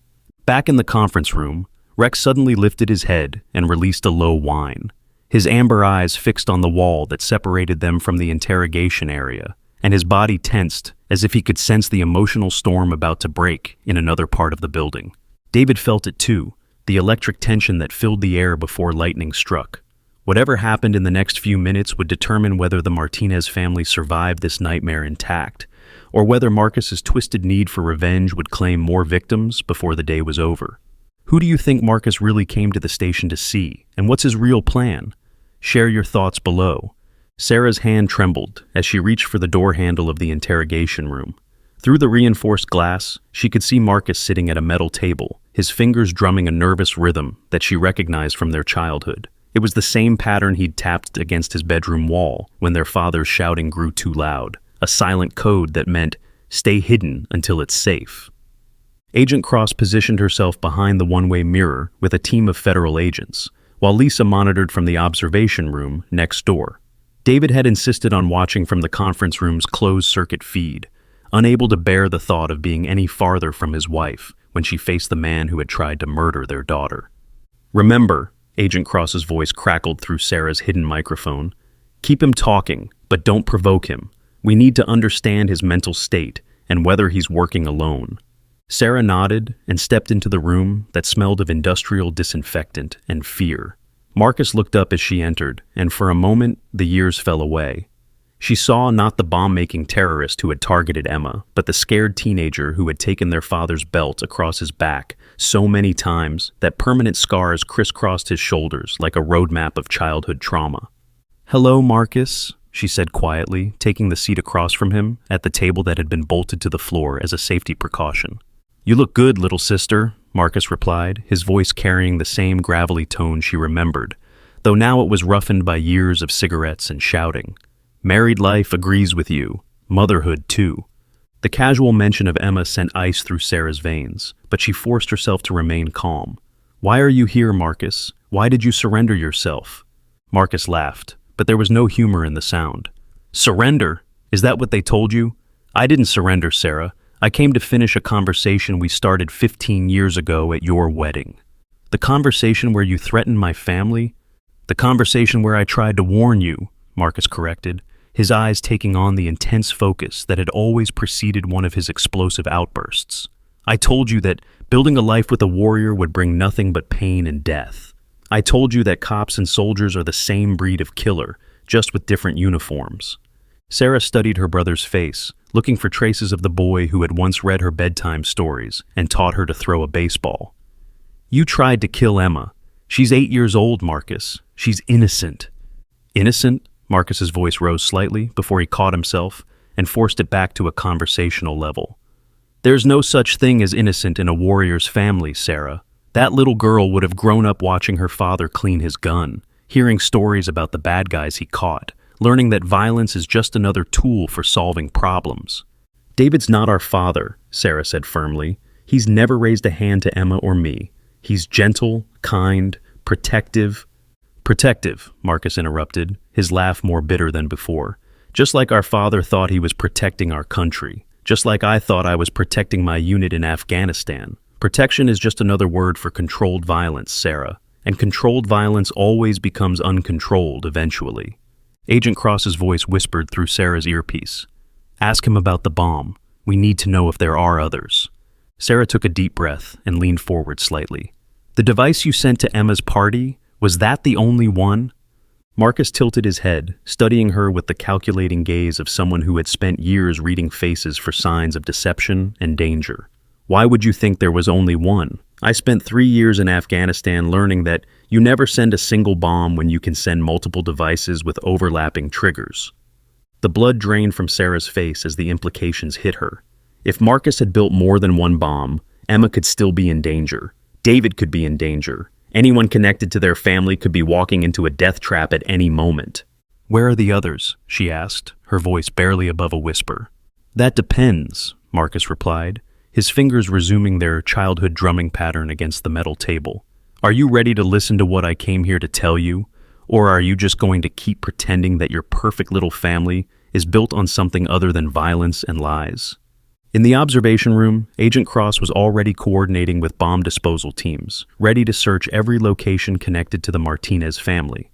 Back in the conference room, Rex suddenly lifted his head and released a low whine, his amber eyes fixed on the wall that separated them from the interrogation area, and his body tensed as if he could sense the emotional storm about to break in another part of the building. David felt it too, the electric tension that filled the air before lightning struck. Whatever happened in the next few minutes would determine whether the Martinez family survived this nightmare intact, or whether Marcus's twisted need for revenge would claim more victims before the day was over. Who do you think Marcus really came to the station to see, and what's his real plan? Share your thoughts below. Sarah's hand trembled as she reached for the door handle of the interrogation room. Through the reinforced glass, she could see Marcus sitting at a metal table, his fingers drumming a nervous rhythm that she recognized from their childhood. It was the same pattern he'd tapped against his bedroom wall when their father's shouting grew too loud, a silent code that meant, "Stay hidden until it's safe." Agent Cross positioned herself behind the one-way mirror with a team of federal agents, while Lisa monitored from the observation room next door. David had insisted on watching from the conference room's closed-circuit feed, unable to bear the thought of being any farther from his wife when she faced the man who had tried to murder their daughter. "Remember," Agent Cross's voice crackled through Sarah's hidden microphone, "keep him talking, but don't provoke him. We need to understand his mental state and whether he's working alone." Sarah nodded and stepped into the room that smelled of industrial disinfectant and fear. Marcus looked up as she entered, and for a moment, the years fell away. She saw not the bomb-making terrorist who had targeted Emma, but the scared teenager who had taken their father's belt across his back so many times that permanent scars crisscrossed his shoulders like a roadmap of childhood trauma. "Hello, Marcus," she said quietly, taking the seat across from him at the table that had been bolted to the floor as a safety precaution. "You look good, little sister," Marcus replied, his voice carrying the same gravelly tone she remembered, though now it was roughened by years of cigarettes and shouting. "Married life agrees with you. Motherhood, too." The casual mention of Emma sent ice through Sarah's veins, but she forced herself to remain calm. "Why are you here, Marcus? Why did you surrender yourself?" Marcus laughed, but there was no humor in the sound. "Surrender? Is that what they told you? I didn't surrender, Sarah. I came to finish a conversation we started 15 years ago at your wedding." "The conversation where you threatened my family?" "The conversation where I tried to warn you," Marcus corrected, his eyes taking on the intense focus that had always preceded one of his explosive outbursts. "I told you that building a life with a warrior would bring nothing but pain and death. I told you that cops and soldiers are the same breed of killer, just with different uniforms." Sarah studied her brother's face, looking for traces of the boy who had once read her bedtime stories and taught her to throw a baseball. "You tried to kill Emma. She's 8 years old, Marcus. She's innocent." "Innocent?" Marcus's voice rose slightly before he caught himself and forced it back to a conversational level. "There's no such thing as innocent in a warrior's family, Sarah. That little girl would have grown up watching her father clean his gun, hearing stories about the bad guys he caught, learning that violence is just another tool for solving problems." "David's not our father," Sarah said firmly. "He's never raised a hand to Emma or me. He's gentle, kind, protective." "Protective," Marcus interrupted, his laugh more bitter than before. "Just like our father thought he was protecting our country. Just like I thought I was protecting my unit in Afghanistan. Protection is just another word for controlled violence, Sarah. And controlled violence always becomes uncontrolled eventually." Agent Cross's voice whispered through Sarah's earpiece. "Ask him about the bomb. We need to know if there are others." Sarah took a deep breath and leaned forward slightly. "The device you sent to Emma's party, was that the only one?" Marcus tilted his head, studying her with the calculating gaze of someone who had spent years reading faces for signs of deception and danger. "Why would you think there was only one? I spent 3 years in Afghanistan learning that you never send a single bomb when you can send multiple devices with overlapping triggers." The blood drained from Sarah's face as the implications hit her. If Marcus had built more than one bomb, Emma could still be in danger. David could be in danger. Anyone connected to their family could be walking into a death trap at any moment. "Where are the others?" she asked, her voice barely above a whisper. "That depends," Marcus replied, his fingers resuming their childhood drumming pattern against the metal table. "Are you ready to listen to what I came here to tell you? Or are you just going to keep pretending that your perfect little family is built on something other than violence and lies?" In the observation room, Agent Cross was already coordinating with bomb disposal teams, ready to search every location connected to the Martinez family.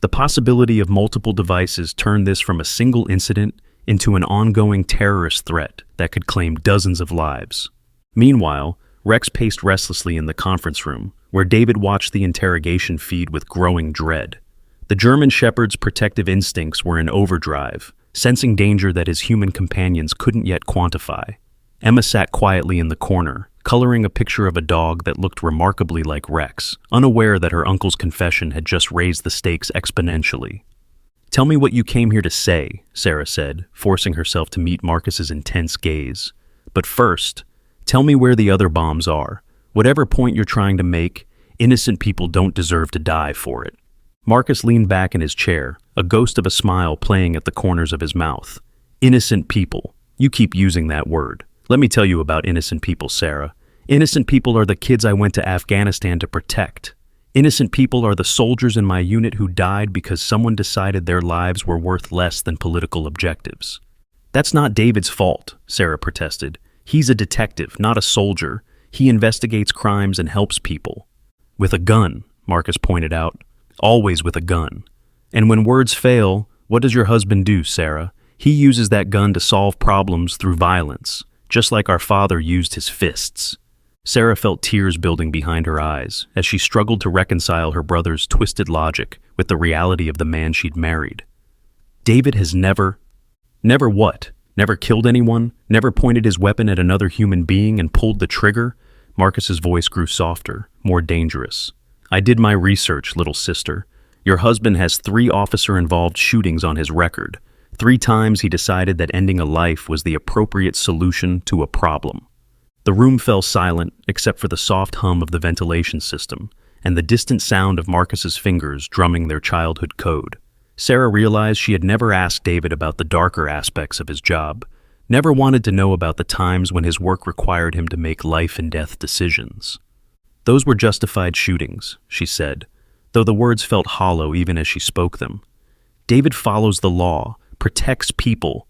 The possibility of multiple devices turned this from a single incident into an ongoing terrorist threat that could claim dozens of lives. Meanwhile, Rex paced restlessly in the conference room, where David watched the interrogation feed with growing dread. The German Shepherd's protective instincts were in overdrive, sensing danger that his human companions couldn't yet quantify. Emma sat quietly in the corner, coloring a picture of a dog that looked remarkably like Rex, unaware that her uncle's confession had just raised the stakes exponentially. "Tell me what you came here to say," Sarah said, forcing herself to meet Marcus's intense gaze. "But first, tell me where the other bombs are. Whatever point you're trying to make, innocent people don't deserve to die for it." Marcus leaned back in his chair, a ghost of a smile playing at the corners of his mouth. "Innocent people. You keep using that word. Let me tell you about innocent people, Sarah. Innocent people are the kids I went to Afghanistan to protect. Innocent people are the soldiers in my unit who died because someone decided their lives were worth less than political objectives." "That's not David's fault," Sarah protested. "He's a detective, not a soldier. He investigates crimes and helps people." "With a gun," Marcus pointed out. "Always with a gun. And when words fail, what does your husband do, Sarah? He uses that gun to solve problems through violence, just like our father used his fists." Sarah felt tears building behind her eyes as she struggled to reconcile her brother's twisted logic with the reality of the man she'd married. "David has never what? Never killed anyone? Never pointed his weapon at another human being and pulled the trigger?" Marcus's voice grew softer, more dangerous. "I did my research, little sister. Your husband has 3 officer-involved shootings on his record. 3 times he decided that ending a life was the appropriate solution to a problem." The room fell silent except for the soft hum of the ventilation system and the distant sound of Marcus's fingers drumming their childhood code. Sarah realized she had never asked David about the darker aspects of his job, never wanted to know about the times when his work required him to make life-and-death decisions. "Those were justified shootings," she said, though the words felt hollow even as she spoke them. "David follows the law, protects people,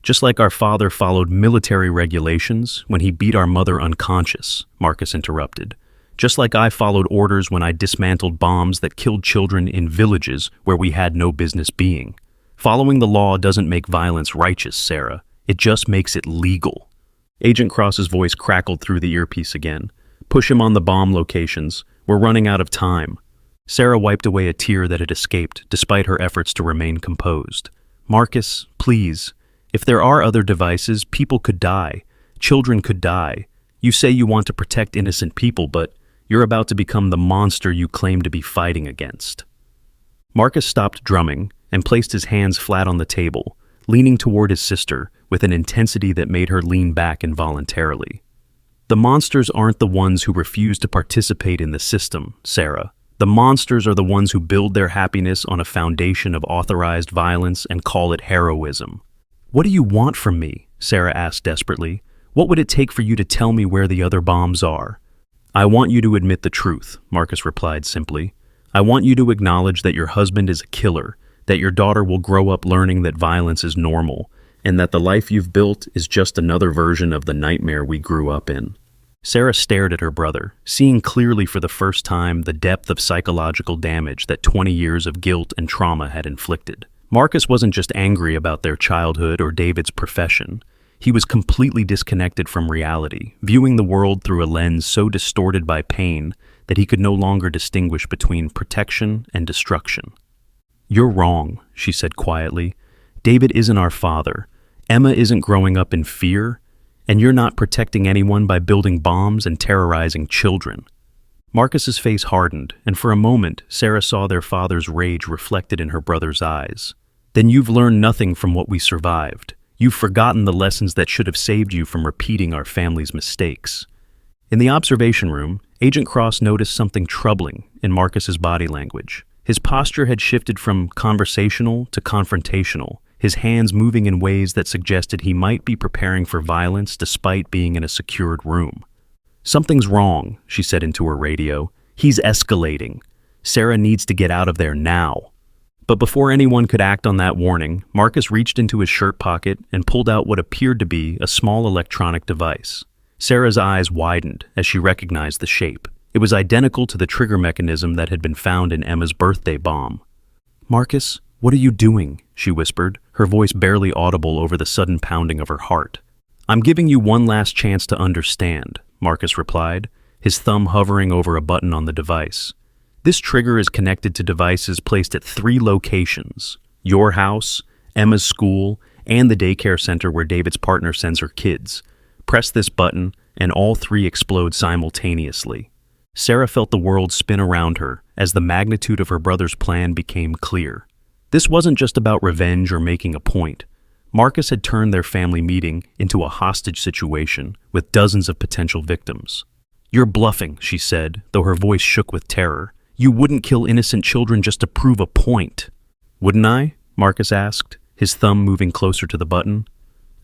just like our father followed military regulations when he beat our mother unconscious," Marcus interrupted. "Just like I followed orders when I dismantled bombs that killed children in villages where we had no business being. Following the law doesn't make violence righteous, Sarah. It just makes it legal." Agent Cross's voice crackled through the earpiece again. "Push him on the bomb locations. We're running out of time." Sarah wiped away a tear that had escaped despite her efforts to remain composed. "Marcus, please. If there are other devices, people could die. Children could die. You say you want to protect innocent people, but you're about to become the monster you claim to be fighting against." Marcus stopped drumming and placed his hands flat on the table, leaning toward his sister with an intensity that made her lean back involuntarily. "The monsters aren't the ones who refuse to participate in the system, Sarah. The monsters are the ones who build their happiness on a foundation of authorized violence and call it heroism." "What do you want from me?" Sarah asked desperately. "What would it take for you to tell me where the other bombs are?" "I want you to admit the truth," Marcus replied simply. "I want you to acknowledge that your husband is a killer, that your daughter will grow up learning that violence is normal, and that the life you've built is just another version of the nightmare we grew up in." Sarah stared at her brother, seeing clearly for the first time the depth of psychological damage that 20 years of guilt and trauma had inflicted. Marcus wasn't just angry about their childhood or David's profession. He was completely disconnected from reality, viewing the world through a lens so distorted by pain that he could no longer distinguish between protection and destruction. "You're wrong," she said quietly. "David isn't our father. Emma isn't growing up in fear, and you're not protecting anyone by building bombs and terrorizing children." Marcus's face hardened, and for a moment, Sarah saw their father's rage reflected in her brother's eyes. "Then you've learned nothing from what we survived. You've forgotten the lessons that should have saved you from repeating our family's mistakes." In the observation room, Agent Cross noticed something troubling in Marcus's body language. His posture had shifted from conversational to confrontational, his hands moving in ways that suggested he might be preparing for violence despite being in a secured room. "Something's wrong," she said into her radio. "He's escalating. Sarah needs to get out of there now." But before anyone could act on that warning, Marcus reached into his shirt pocket and pulled out what appeared to be a small electronic device. Sarah's eyes widened as she recognized the shape. It was identical to the trigger mechanism that had been found in Emma's birthday bomb. "Marcus, what are you doing?" she whispered, her voice barely audible over the sudden pounding of her heart. "I'm giving you one last chance to understand," Marcus replied, his thumb hovering over a button on the device. "This trigger is connected to devices placed at 3 locations: your house, Emma's school, and the daycare center where David's partner sends her kids. Press this button, and all 3 explode simultaneously." Sarah felt the world spin around her as the magnitude of her brother's plan became clear. This wasn't just about revenge or making a point. Marcus had turned their family meeting into a hostage situation with dozens of potential victims. "You're bluffing," she said, though her voice shook with terror. "You wouldn't kill innocent children just to prove a point." "Wouldn't I?" Marcus asked, his thumb moving closer to the button.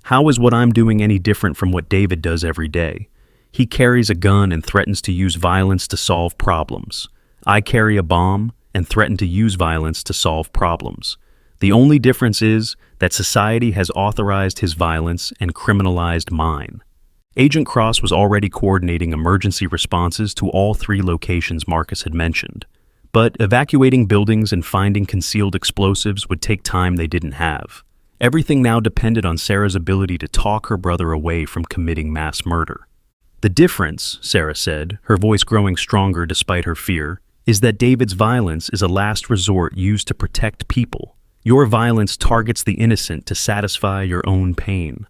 "How is what I'm doing any different from what David does every day? He carries a gun and threatens to use violence to solve problems. I carry a bomb and threaten to use violence to solve problems. The only difference is that society has authorized his violence and criminalized mine." Agent Cross was already coordinating emergency responses to all 3 locations Marcus had mentioned. But evacuating buildings and finding concealed explosives would take time they didn't have. Everything now depended on Sarah's ability to talk her brother away from committing mass murder. "The difference," Sarah said, her voice growing stronger despite her fear, "is that David's violence is a last resort used to protect people. Your violence targets the innocent to satisfy your own pain."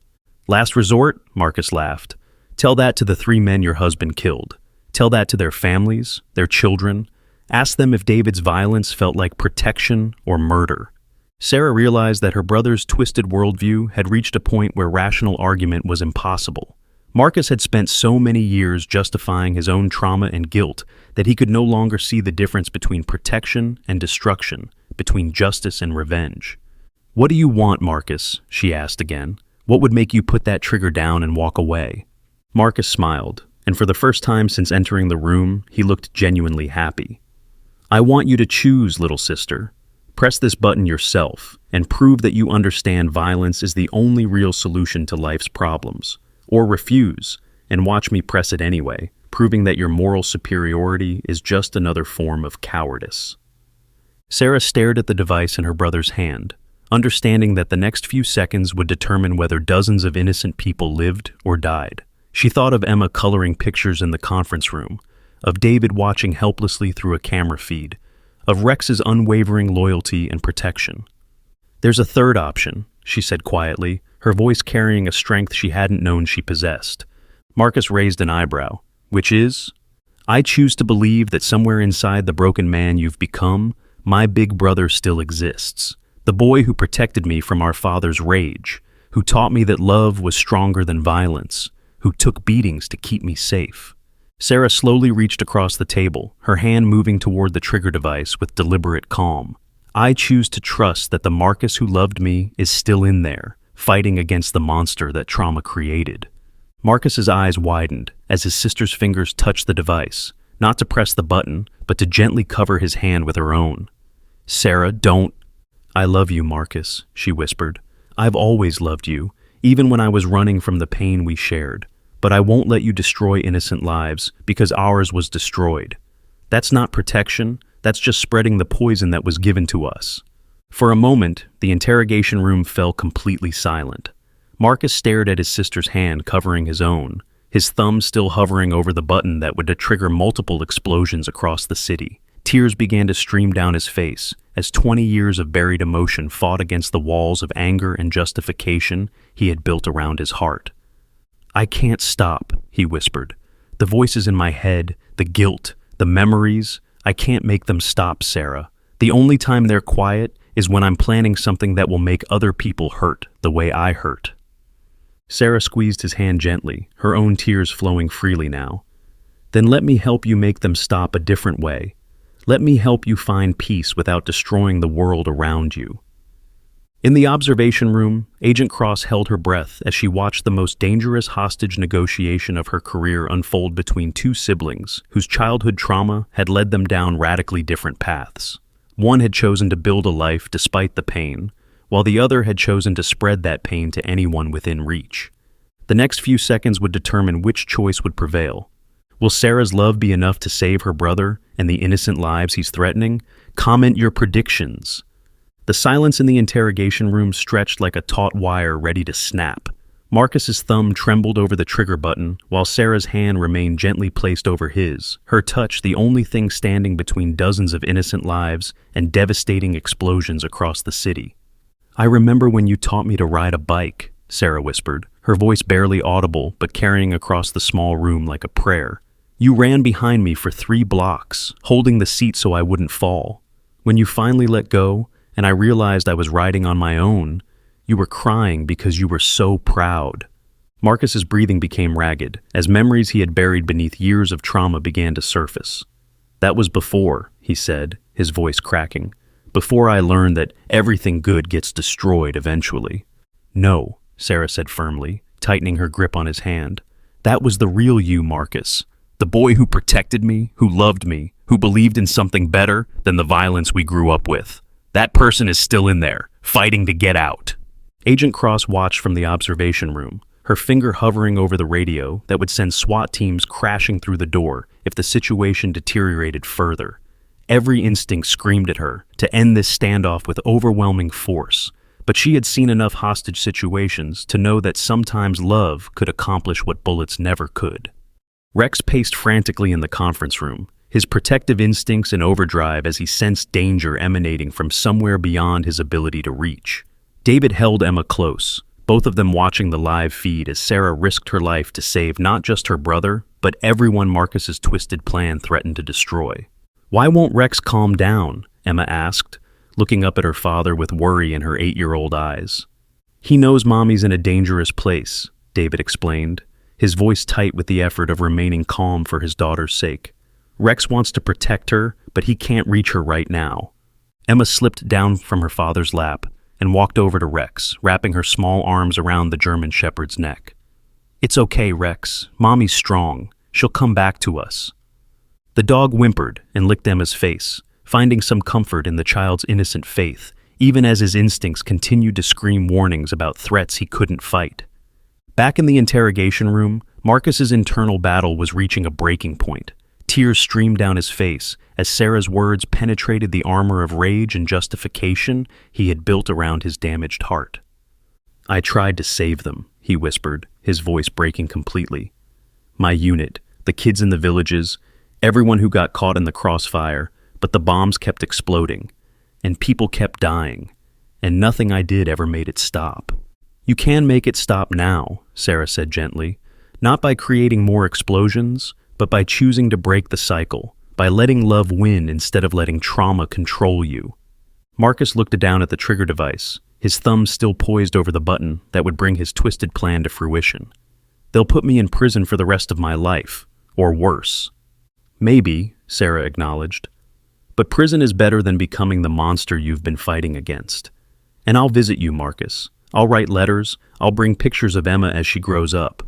"Last resort?" Marcus laughed. "Tell that to the 3 men your husband killed. Tell that to their families, their children. Ask them if David's violence felt like protection or murder." Sarah realized that her brother's twisted worldview had reached a point where rational argument was impossible. Marcus had spent so many years justifying his own trauma and guilt that he could no longer see the difference between protection and destruction, between justice and revenge. "What do you want, Marcus?" she asked again. "What would make you put that trigger down and walk away?" Marcus smiled, and for the first time since entering the room, he looked genuinely happy. "I want you to choose, little sister. Press this button yourself and prove that you understand violence is the only real solution to life's problems. Or refuse, and watch me press it anyway, proving that your moral superiority is just another form of cowardice." Sarah stared at the device in her brother's hand, understanding that the next few seconds would determine whether dozens of innocent people lived or died. She thought of Emma coloring pictures in the conference room, of David watching helplessly through a camera feed, of Rex's unwavering loyalty and protection. "There's a third option," she said quietly, her voice carrying a strength she hadn't known she possessed. Marcus raised an eyebrow. "Which is?" "I choose to believe that somewhere inside the broken man you've become, my big brother still exists. The boy who protected me from our father's rage, who taught me that love was stronger than violence, who took beatings to keep me safe." Sarah slowly reached across the table, her hand moving toward the trigger device with deliberate calm. "I choose to trust that the Marcus who loved me is still in there, fighting against the monster that trauma created." Marcus's eyes widened as his sister's fingers touched the device, not to press the button, but to gently cover his hand with her own. "Sarah, don't—" "I love you, Marcus," she whispered. "I've always loved you, even when I was running from the pain we shared. But I won't let you destroy innocent lives because ours was destroyed. That's not protection, that's just spreading the poison that was given to us." For a moment, the interrogation room fell completely silent. Marcus stared at his sister's hand covering his own, his thumb still hovering over the button that would trigger multiple explosions across the city. Tears began to stream down his face as 20 years of buried emotion fought against the walls of anger and justification he had built around his heart. "I can't stop," he whispered. "The voices in my head, the guilt, the memories, I can't make them stop, Sarah. The only time they're quiet is when I'm planning something that will make other people hurt the way I hurt." Sarah squeezed his hand gently, her own tears flowing freely now. "Then let me help you make them stop a different way. Let me help you find peace without destroying the world around you. In the observation room, Agent Cross held her breath as she watched the most dangerous hostage negotiation of her career unfold between two siblings whose childhood trauma had led them down radically different paths. One had chosen to build a life despite the pain, while the other had chosen to spread that pain to anyone within reach. The next few seconds would determine which choice would prevail. Will Sarah's love be enough to save her brother and the innocent lives he's threatening? Comment your predictions. The silence in the interrogation room stretched like a taut wire ready to snap. Marcus's thumb trembled over the trigger button, while Sarah's hand remained gently placed over his, her touch the only thing standing between dozens of innocent lives and devastating explosions across the city. "I remember when you taught me to ride a bike," Sarah whispered, her voice barely audible but carrying across the small room like a prayer. "You ran behind me for 3 blocks, holding the seat so I wouldn't fall. When you finally let go, and I realized I was riding on my own, you were crying because you were so proud." Marcus's breathing became ragged, as memories he had buried beneath years of trauma began to surface. "That was before," he said, his voice cracking. "Before I learned that everything good gets destroyed eventually." "No," Sarah said firmly, tightening her grip on his hand. "That was the real you, Marcus. The boy who protected me, who loved me, who believed in something better than the violence we grew up with. That person is still in there, fighting to get out." Agent Cross watched from the observation room, her finger hovering over the radio that would send SWAT teams crashing through the door if the situation deteriorated further. Every instinct screamed at her to end this standoff with overwhelming force, but she had seen enough hostage situations to know that sometimes love could accomplish what bullets never could. Rex paced frantically in the conference room, his protective instincts in overdrive as he sensed danger emanating from somewhere beyond his ability to reach. David held Emma close, both of them watching the live feed as Sarah risked her life to save not just her brother, but everyone Marcus's twisted plan threatened to destroy. "Why won't Rex calm down?" Emma asked, looking up at her father with worry in her 8-year-old eyes. "He knows Mommy's in a dangerous place," David explained, his voice tight with the effort of remaining calm for his daughter's sake. "Rex wants to protect her, but he can't reach her right now." Emma slipped down from her father's lap and walked over to Rex, wrapping her small arms around the German Shepherd's neck. "It's okay, Rex. Mommy's strong. She'll come back to us." The dog whimpered and licked Emma's face, finding some comfort in the child's innocent faith, even as his instincts continued to scream warnings about threats he couldn't fight. Back in the interrogation room, Marcus's internal battle was reaching a breaking point. Tears streamed down his face as Sarah's words penetrated the armor of rage and justification he had built around his damaged heart. "I tried to save them," he whispered, his voice breaking completely. "My unit, the kids in the villages, everyone who got caught in the crossfire, but the bombs kept exploding, and people kept dying, and nothing I did ever made it stop." "You can make it stop now," Sarah said gently, "not by creating more explosions, but by choosing to break the cycle, by letting love win instead of letting trauma control you." Marcus looked down at the trigger device, his thumb still poised over the button that would bring his twisted plan to fruition. "They'll put me in prison for the rest of my life, or worse." "Maybe," Sarah acknowledged, "but prison is better than becoming the monster you've been fighting against. And I'll visit you, Marcus. I'll write letters, I'll bring pictures of Emma as she grows up.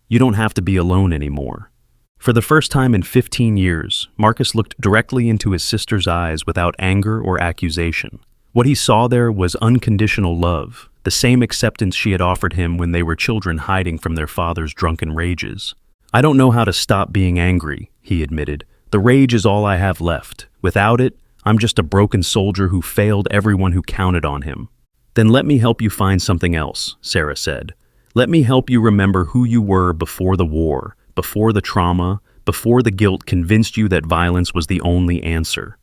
You don't have to be alone anymore." For the first time in 15 years, Marcus looked directly into his sister's eyes without anger or accusation. What he saw there was unconditional love, the same acceptance she had offered him when they were children hiding from their father's drunken rages. "I don't know how to stop being angry," he admitted. "The rage is all I have left. Without it, I'm just a broken soldier who failed everyone who counted on him." "Then let me help you find something else," Sarah said. "Let me help you remember who you were before the war, before the trauma, before the guilt convinced you that violence was the only answer."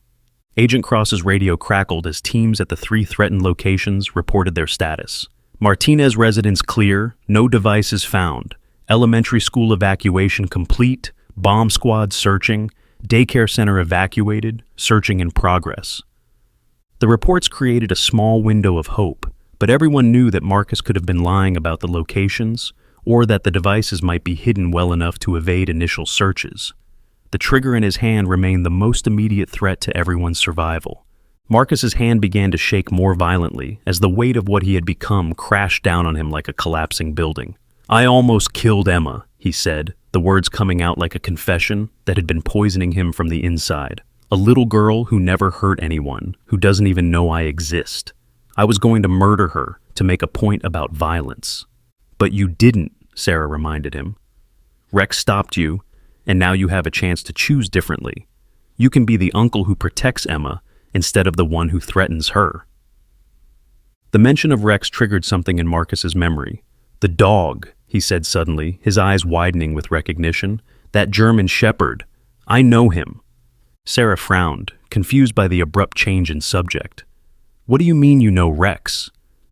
Agent Cross's radio crackled as teams at the 3 threatened locations reported their status. Martinez residence clear, no devices found. Elementary school evacuation complete, bomb squad searching, daycare center evacuated, searching in progress. The reports created a small window of hope, but everyone knew that Marcus could have been lying about the locations, or that the devices might be hidden well enough to evade initial searches. The trigger in his hand remained the most immediate threat to everyone's survival. Marcus's hand began to shake more violently as the weight of what he had become crashed down on him like a collapsing building. "I almost killed Emma," he said, the words coming out like a confession that had been poisoning him from the inside. "A little girl who never hurt anyone, who doesn't even know I exist. I was going to murder her to make a point about violence." "But you didn't," Sarah reminded him. "Rex stopped you, and now you have a chance to choose differently. You can be the uncle who protects Emma instead of the one who threatens her." The mention of Rex triggered something in Marcus's memory. "The dog," he said suddenly, his eyes widening with recognition. "That German shepherd. I know him." Sarah frowned, confused by the abrupt change in subject. "What do you mean you know Rex?"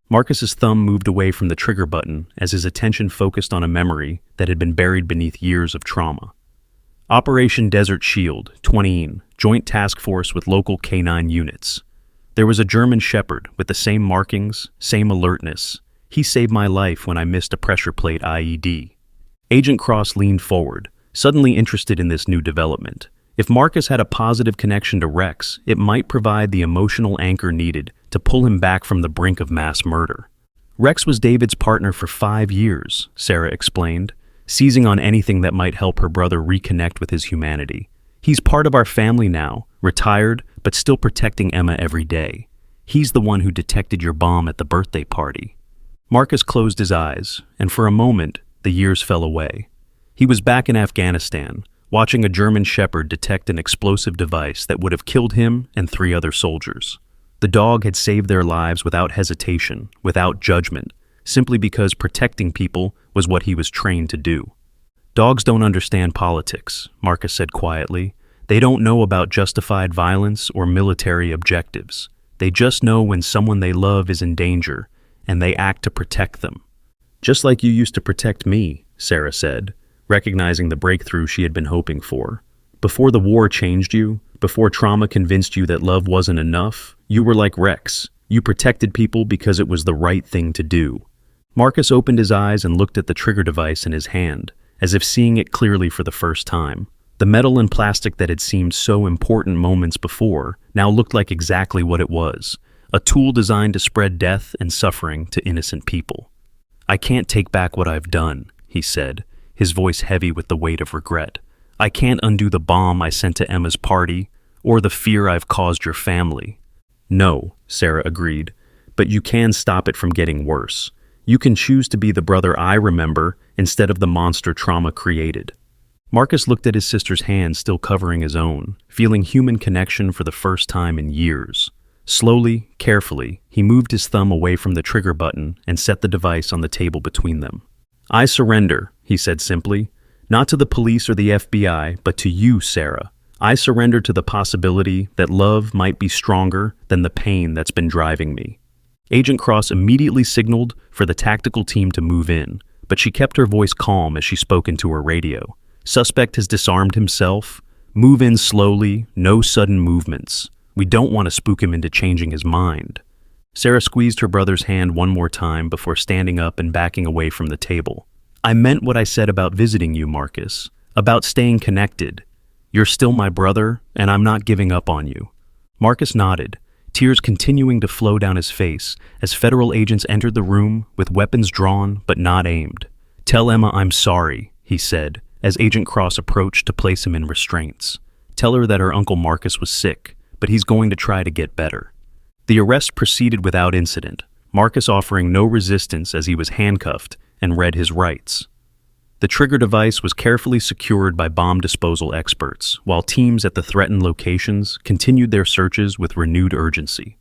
Marcus's thumb moved away from the trigger button as his attention focused on a memory that had been buried beneath years of trauma. Operation Desert Shield, 20, Joint Task Force with local K9 units. There was a German shepherd with the same markings, same alertness. He saved my life when I missed a pressure plate IED. Agent Cross leaned forward, suddenly interested in this new development. If Marcus had a positive connection to Rex, it might provide the emotional anchor needed to pull him back from the brink of mass murder. "Rex was David's partner for 5 years, Sarah explained, seizing on anything that might help her brother reconnect with his humanity. "He's part of our family now, retired, but still protecting Emma every day. He's the one who detected your bomb at the birthday party." Marcus closed his eyes, and for a moment, the years fell away. He was back in Afghanistan, watching a German shepherd detect an explosive device that would have killed him and 3 other soldiers. The dog had saved their lives without hesitation, without judgment, simply because protecting people was what he was trained to do. "Dogs don't understand politics," Marcus said quietly. "They don't know about justified violence or military objectives. They just know when someone they love is in danger, and they act to protect them." "Just like you used to protect me," Sarah said, recognizing the breakthrough she had been hoping for. "Before the war changed you, before trauma convinced you that love wasn't enough, you were like Rex. You protected people because it was the right thing to do." Marcus opened his eyes and looked at the trigger device in his hand, as if seeing it clearly for the first time. The metal and plastic that had seemed so important moments before now looked like exactly what it was, a tool designed to spread death and suffering to innocent people. "I can't take back what I've done," he said, his voice heavy with the weight of regret. "I can't undo the bomb I sent to Emma's party, or the fear I've caused your family." "No," Sarah agreed, "but you can stop it from getting worse. You can choose to be the brother I remember instead of the monster trauma created." Marcus looked at his sister's hand still covering his own, feeling human connection for the first time in years. Slowly, carefully, he moved his thumb away from the trigger button and set the device on the table between them. "I surrender," he said simply. "Not to the police or the FBI, but to you, Sarah. I surrender to the possibility that love might be stronger than the pain that's been driving me." Agent Cross immediately signaled for the tactical team to move in, but she kept her voice calm as she spoke into her radio. "Suspect has disarmed himself. Move in slowly, no sudden movements. We don't want to spook him into changing his mind." Sarah squeezed her brother's hand one more time before standing up and backing away from the table. "I meant what I said about visiting you, Marcus, about staying connected. You're still my brother, and I'm not giving up on you." Marcus nodded, tears continuing to flow down his face as federal agents entered the room with weapons drawn but not aimed. "Tell Emma I'm sorry," he said, as Agent Cross approached to place him in restraints. "Tell her that her Uncle Marcus was sick, but he's going to try to get better." The arrest proceeded without incident, Marcus offering no resistance as he was handcuffed and read his rights. The trigger device was carefully secured by bomb disposal experts, while teams at the threatened locations continued their searches with renewed urgency.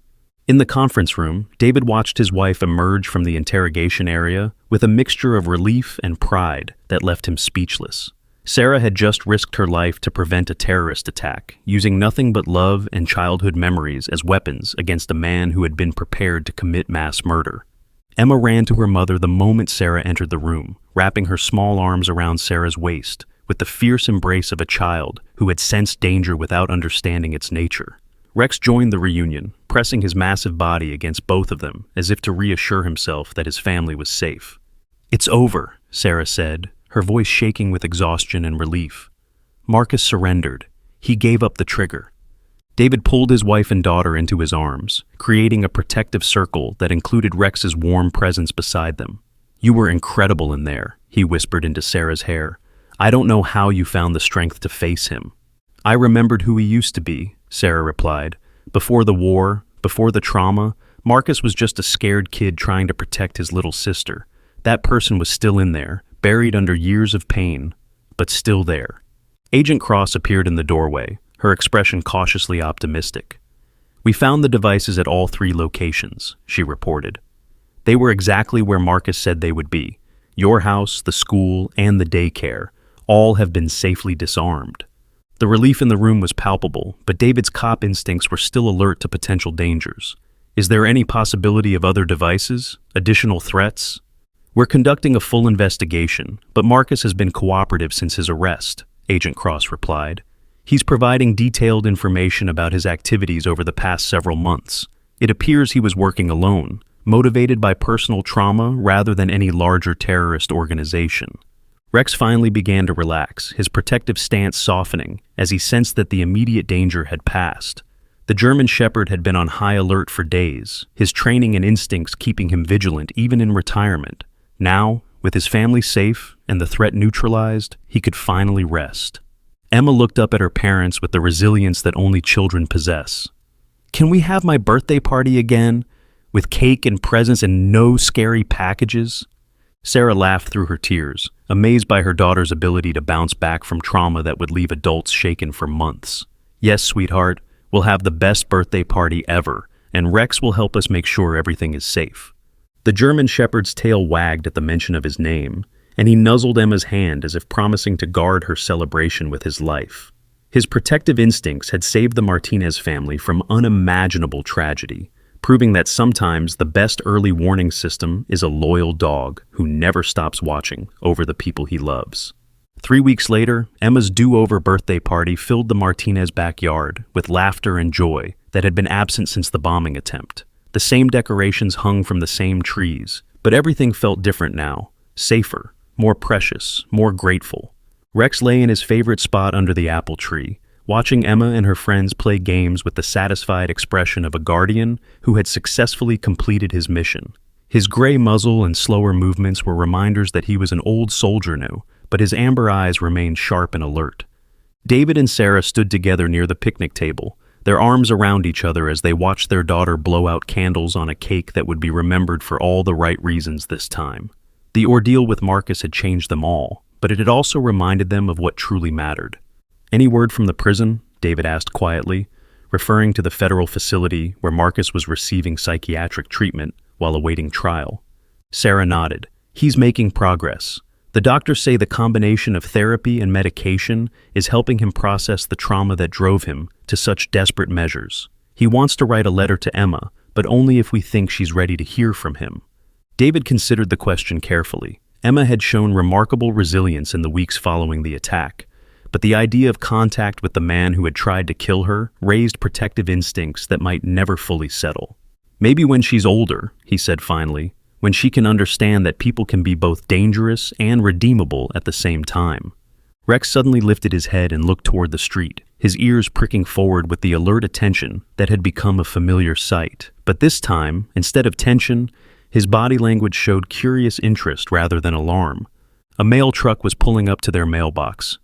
In the conference room, David watched his wife emerge from the interrogation area with a mixture of relief and pride that left him speechless. Sarah had just risked her life to prevent a terrorist attack, using nothing but love and childhood memories as weapons against a man who had been prepared to commit mass murder. Emma ran to her mother the moment Sarah entered the room, wrapping her small arms around Sarah's waist with the fierce embrace of a child who had sensed danger without understanding its nature. Rex joined the reunion, pressing his massive body against both of them as if to reassure himself that his family was safe. "It's over," Sarah said, her voice shaking with exhaustion and relief. Marcus surrendered. He gave up the trigger. David pulled his wife and daughter into his arms, creating a protective circle that included Rex's warm presence beside them. "You were incredible in there," he whispered into Sarah's hair. "I don't know how you found the strength to face him." "I remembered who he used to be," Sarah replied. "Before the war, before the trauma, Marcus was just a scared kid trying to protect his little sister. That person was still in there, buried under years of pain, but still there." Agent Cross appeared in the doorway, her expression cautiously optimistic. "We found the devices at all 3 locations," she reported. "They were exactly where Marcus said they would be. Your house, the school, and the daycare. All have been safely disarmed." The relief in the room was palpable, but David's cop instincts were still alert to potential dangers. "Is there any possibility of other devices? Additional threats?" "We're conducting a full investigation, but Marcus has been cooperative since his arrest," Agent Cross replied. "He's providing detailed information about his activities over the past several months. It appears he was working alone, motivated by personal trauma rather than any larger terrorist organization." Rex finally began to relax, his protective stance softening as he sensed that the immediate danger had passed. The German Shepherd had been on high alert for days, his training and instincts keeping him vigilant even in retirement. Now, with his family safe and the threat neutralized, he could finally rest. Emma looked up at her parents with the resilience that only children possess. "Can we have my birthday party again? With cake and presents and no scary packages?" Sarah laughed through her tears, amazed by her daughter's ability to bounce back from trauma that would leave adults shaken for months. "Yes, sweetheart, we'll have the best birthday party ever, and Rex will help us make sure everything is safe." The German Shepherd's tail wagged at the mention of his name, and he nuzzled Emma's hand as if promising to guard her celebration with his life. His protective instincts had saved the Martinez family from unimaginable tragedy, proving that sometimes the best early warning system is a loyal dog who never stops watching over the people he loves. 3 weeks later, Emma's do-over birthday party filled the Martinez backyard with laughter and joy that had been absent since the bombing attempt. The same decorations hung from the same trees, but everything felt different now, safer, more precious, more grateful. Rex lay in his favorite spot under the apple tree, watching Emma and her friends play games with the satisfied expression of a guardian who had successfully completed his mission. His gray muzzle and slower movements were reminders that he was an old soldier now, but his amber eyes remained sharp and alert. David and Sarah stood together near the picnic table, their arms around each other as they watched their daughter blow out candles on a cake that would be remembered for all the right reasons this time. The ordeal with Marcus had changed them all, but it had also reminded them of what truly mattered. "Any word from the prison?" David asked quietly, referring to the federal facility where Marcus was receiving psychiatric treatment while awaiting trial. Sarah nodded. "He's making progress. The doctors say the combination of therapy and medication is helping him process the trauma that drove him to such desperate measures. He wants to write a letter to Emma, but only if we think she's ready to hear from him." David considered the question carefully. Emma had shown remarkable resilience in the weeks following the attack, but the idea of contact with the man who had tried to kill her raised protective instincts that might never fully settle. "Maybe when she's older," he said finally, "when she can understand that people can be both dangerous and redeemable at the same time." Rex suddenly lifted his head and looked toward the street, his ears pricking forward with the alert attention that had become a familiar sight. But this time, instead of tension, his body language showed curious interest rather than alarm. A mail truck was pulling up to their mailbox,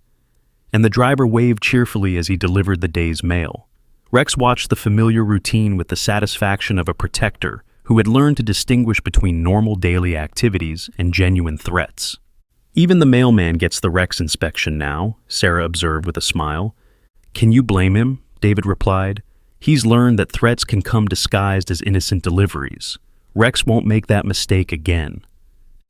and the driver waved cheerfully as he delivered the day's mail. Rex watched the familiar routine with the satisfaction of a protector who had learned to distinguish between normal daily activities and genuine threats. "Even the mailman gets the Rex inspection now," Sarah observed with a smile. "Can you blame him?" David replied. "He's learned that threats can come disguised as innocent deliveries. Rex won't make that mistake again."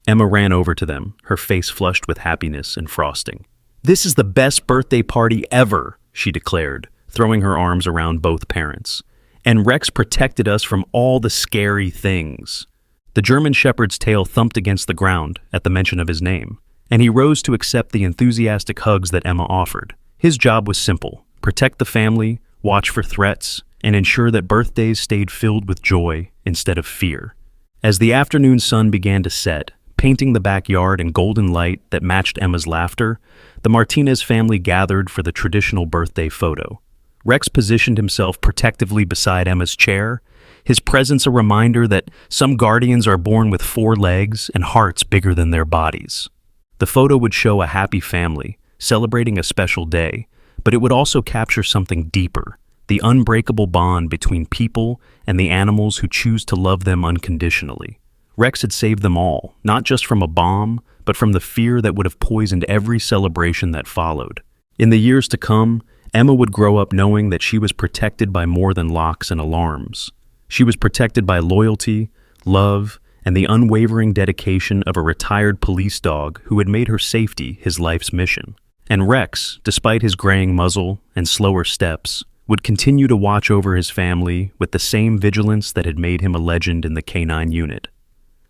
Emma ran over to them, her face flushed with happiness and frosting. "This is the best birthday party ever," she declared, throwing her arms around both parents. "And Rex protected us from all the scary things." The German Shepherd's tail thumped against the ground at the mention of his name, and he rose to accept the enthusiastic hugs that Emma offered. His job was simple: protect the family, watch for threats, and ensure that birthdays stayed filled with joy instead of fear. As the afternoon sun began to set, Painting the backyard in golden light that matched Emma's laughter, the Martinez family gathered for the traditional birthday photo. Rex positioned himself protectively beside Emma's chair, his presence a reminder that some guardians are born with 4 legs and hearts bigger than their bodies. The photo would show a happy family, celebrating a special day, but it would also capture something deeper, the unbreakable bond between people and the animals who choose to love them unconditionally. Rex had saved them all, not just from a bomb, but from the fear that would have poisoned every celebration that followed. In the years to come, Emma would grow up knowing that she was protected by more than locks and alarms. She was protected by loyalty, love, and the unwavering dedication of a retired police dog who had made her safety his life's mission. And Rex, despite his graying muzzle and slower steps, would continue to watch over his family with the same vigilance that had made him a legend in the canine unit.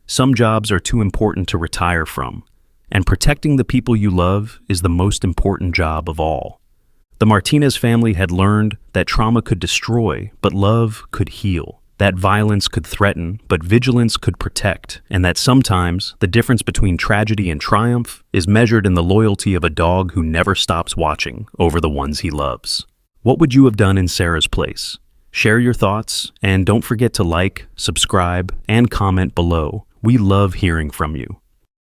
Some jobs are too important to retire from, and protecting the people you love is the most important job of all. The Martinez family had learned that trauma could destroy, but love could heal, that violence could threaten, but vigilance could protect, and that sometimes the difference between tragedy and triumph is measured in the loyalty of a dog who never stops watching over the ones he loves. What would you have done in Sarah's place? Share your thoughts, and don't forget to like, subscribe, and comment below. We love hearing from you.